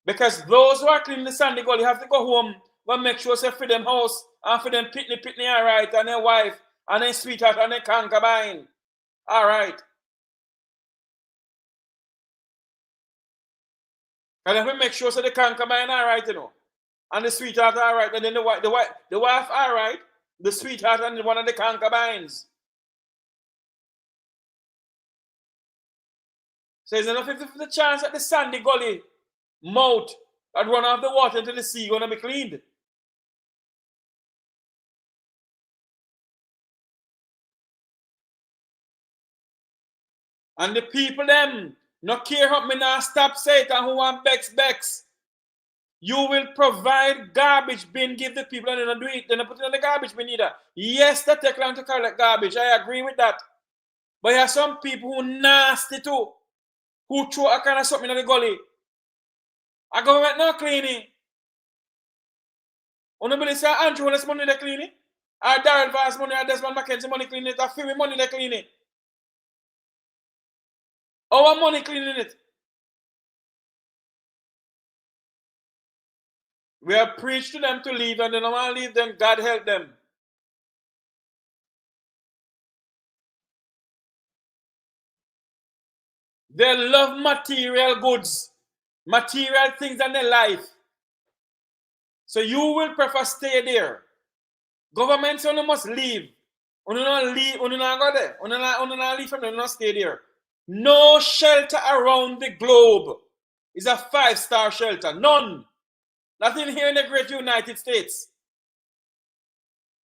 Because those who are cleaning the Sandy Gully have to go home and make sure they for them house and for them pitney all right, and their wife and their sweetheart and their concubine. All right. And if we make sure so the concubine all right, you know, and the sweetheart all right, and then the wife all right, the sweetheart and one of the concubines. So there's enough 50-50 chance that the Sandy Gully mouth that run off the water into the sea gonna be cleaned. And the people them no care up me now stop Satan who want Bex. You will provide garbage bin, give the people and they don't do it. They don't put it in the garbage bin either. Yes, they take long to collect garbage. I agree with that. But there are some people who nasty too, who throw a kind of something in the gully. A government not cleaning. Nobody say Andrew less money they clean it. Or Darrell Vance money or Desmond McKenzie money cleaning it. Or Philly money they clean it. Our money cleaning it. We have preached to them to leave and they don't want to leave them. God help them. They love material goods, material things in their life. So you will prefer stay there. Governments only must leave. Only not leave, only not go there. Only not leave from them, not stay there. No shelter around the globe is a 5-star shelter. None. Nothing here in the great United States.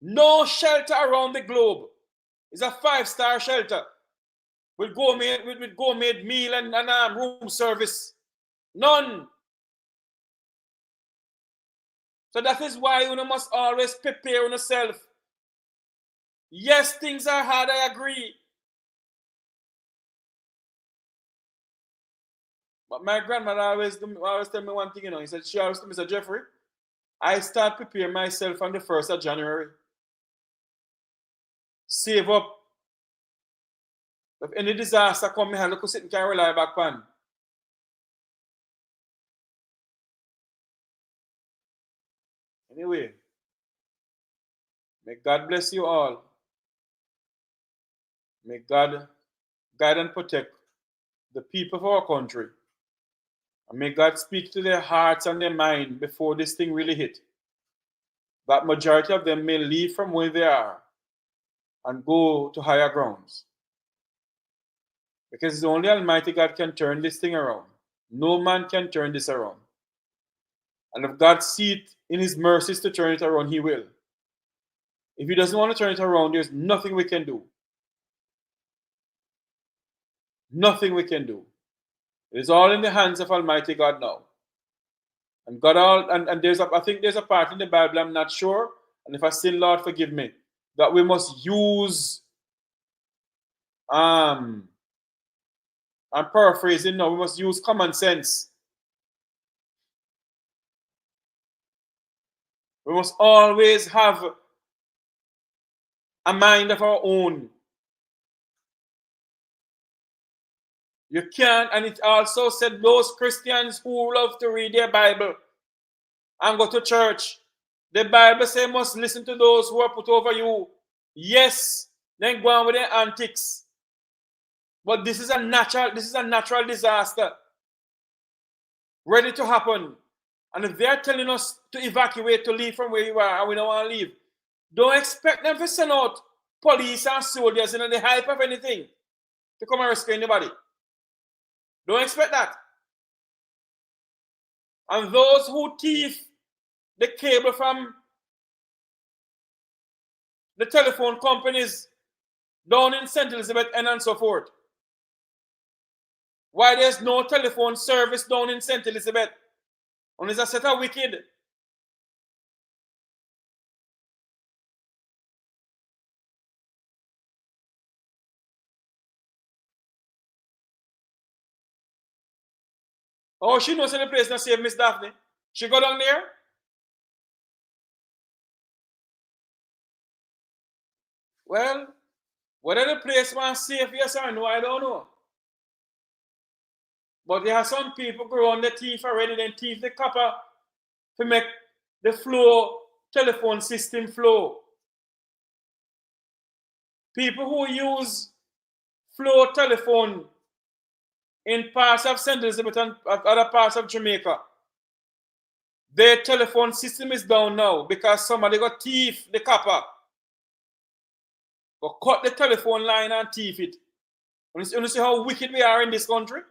No shelter around the globe is a 5-star shelter with gourmet meal and room service. None. So that is why you must always prepare yourself. Yes, things are hard, I agree. But my grandmother always tell me one thing, you know. She always tell me, Mr. Jeffrey, I start preparing myself on the 1st of January. Save up. If any disaster come, I look sit and can rely back on. Anyway, may God bless you all. May God guide and protect the people of our country. And may God speak to their hearts and their mind before this thing really hit. That majority of them may leave from where they are and go to higher grounds. Because only Almighty God can turn this thing around. No man can turn this around. And if God sees it in his mercies to turn it around, he will. If he doesn't want to turn it around, there's nothing we can do. Nothing we can do. It is all in the hands of Almighty God now. And God I think there's a part in the Bible, I'm not sure, and if I sin, Lord, forgive me, that we must use I'm paraphrasing now, we must use common sense. We must always have a mind of our own. You can't, and it also said those Christians who love to read their Bible and go to church, the Bible says must listen to those who are put over you. Yes, then go on with their antics. But this is a natural disaster ready to happen. And if they're telling us to evacuate, to leave from where you are, and we don't want to leave, don't expect them to send out police and soldiers in the hype of anything to come and rescue anybody. Don't expect that. And those who thief the cable from the telephone companies down in St. Elizabeth and so forth. Why there's no telephone service down in St. Elizabeth? And it's a set of wicked. Oh, she knows the place not safe, Miss Daphne. She go down there? Well, whether the place was safe, yes or no, I don't know. But there are some people go on the thief already, then thief the copper to make the flow, telephone system flow. People who use flow telephone in parts of St. Elizabeth and other parts of Jamaica, their telephone system is down now because somebody got thief the copper. But cut the telephone line and thief it. You see how wicked we are in this country?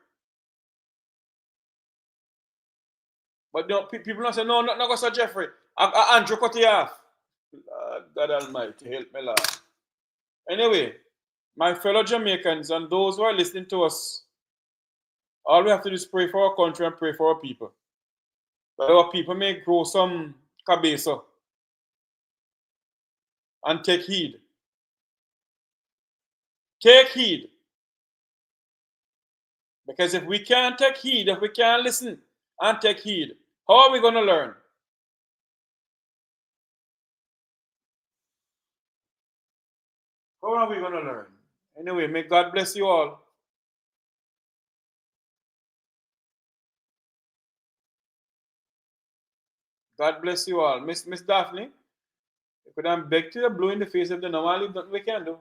But people don't say, no, not go Sir Jeffrey. Andrew cut it off. God Almighty, help me, Lord. Anyway, my fellow Jamaicans and those who are listening to us, all we have to do is pray for our country and pray for our people. That our people may grow some cabeza and take heed. Take heed. Because if we can't take heed, if we can't listen and take heed, how are we going to learn? How are we going to learn? Anyway, may God bless you all. God bless you all. Miss Daphne, you could have begged to the blue in the face if they know I leave, nothing we can do.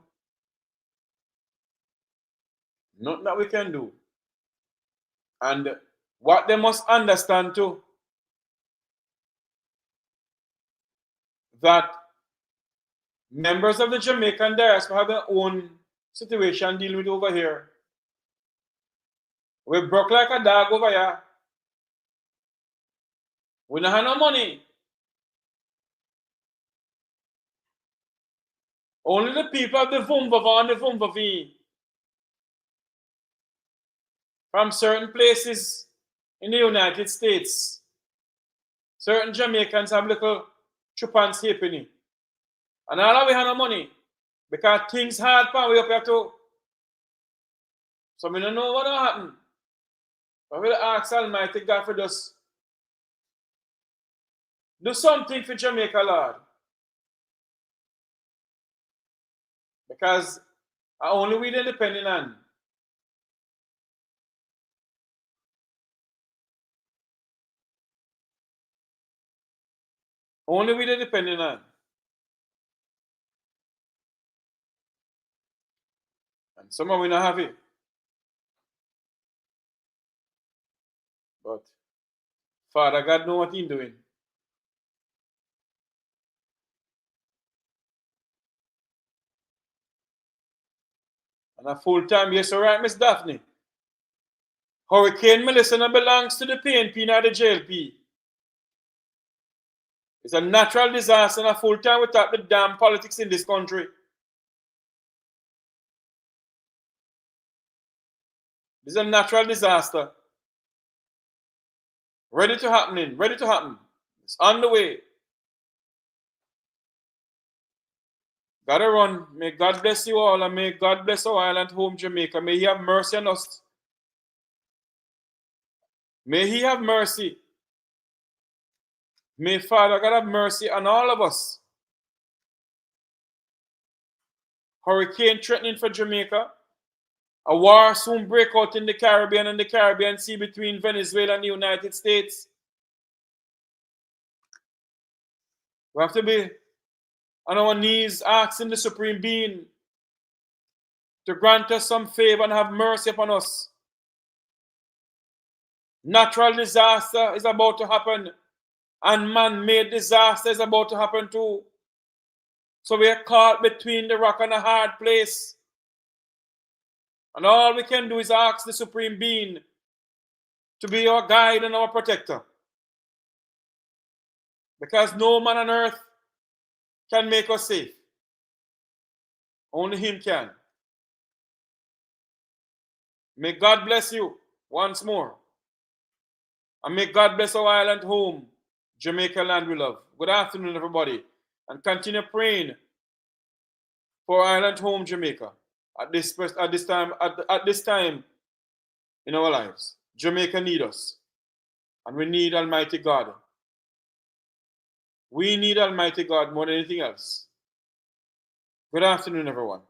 Nothing that we can do. And what they must understand too, that members of the Jamaican diaspora have their own situation dealing with over here. We broke like a dog over here. We don't have no money. Only the people of the Vumvava and the Vumvavi from certain places in the United States, certain Jamaicans have little chupans halfpenny. And all of we have no money because things hard for we up here too. So we don't know what will happen. But we'll ask Almighty God for just do something for Jamaica, Lord. Because only we depending on. Only we depending on. And some of we not have it. But Father God know what He's doing. And a full time, yes, all right, Miss Daphne. Hurricane Melissa belongs to the PNP, not the JLP. It's a natural disaster and a full time without the damn politics in this country. This is a natural disaster. Ready to happen. Ready to happen. It's on the way. Gotta run. May God bless you all and may God bless our island home, Jamaica. May He have mercy on us. May He have mercy. May Father God have mercy on all of us. Hurricane threatening for Jamaica. A war soon break out in the Caribbean and the Caribbean Sea between Venezuela and the United States. We have to be on our knees asking the Supreme Being to grant us some favor and have mercy upon us. Natural disaster is about to happen and man-made disaster is about to happen too. So we are caught between the rock and a hard place. And all we can do is ask the Supreme Being to be our guide and our protector. Because no man on earth can make us safe. Only Him can. May God bless you once more. And may God bless our island home, Jamaica land we love. Good afternoon, everybody. And continue praying for our island home, Jamaica, at this time in our lives. Jamaica needs us. And we need Almighty God. We need Almighty God more than anything else. Good afternoon, everyone.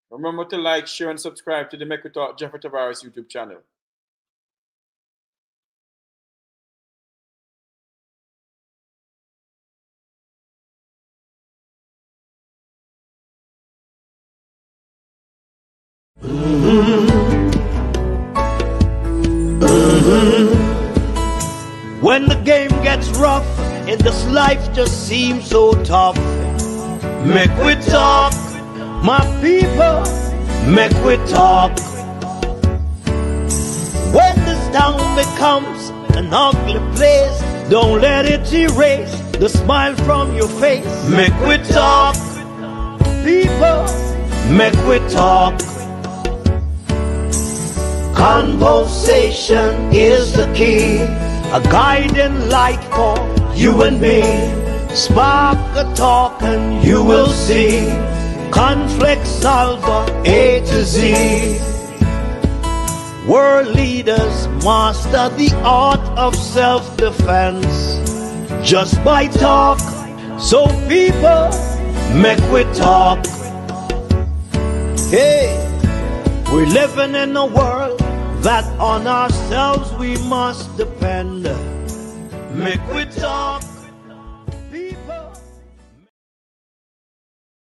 Remember to like, share, and subscribe to the Make We Talk Jeffrey Tavares YouTube channel. When the game gets rough and this life just seems so tough, make we talk, my people, make we talk. When this town becomes an ugly place, don't let it erase the smile from your face. Make we talk, people, make we talk. Conversation is the key, a guiding light for you and me. Spark a talk and you will see. Conflict solver A to Z. World leaders master the art of self-defense just by talk. So people, make we talk. Hey, we're living in a world that on ourselves we must depend. Make we talk.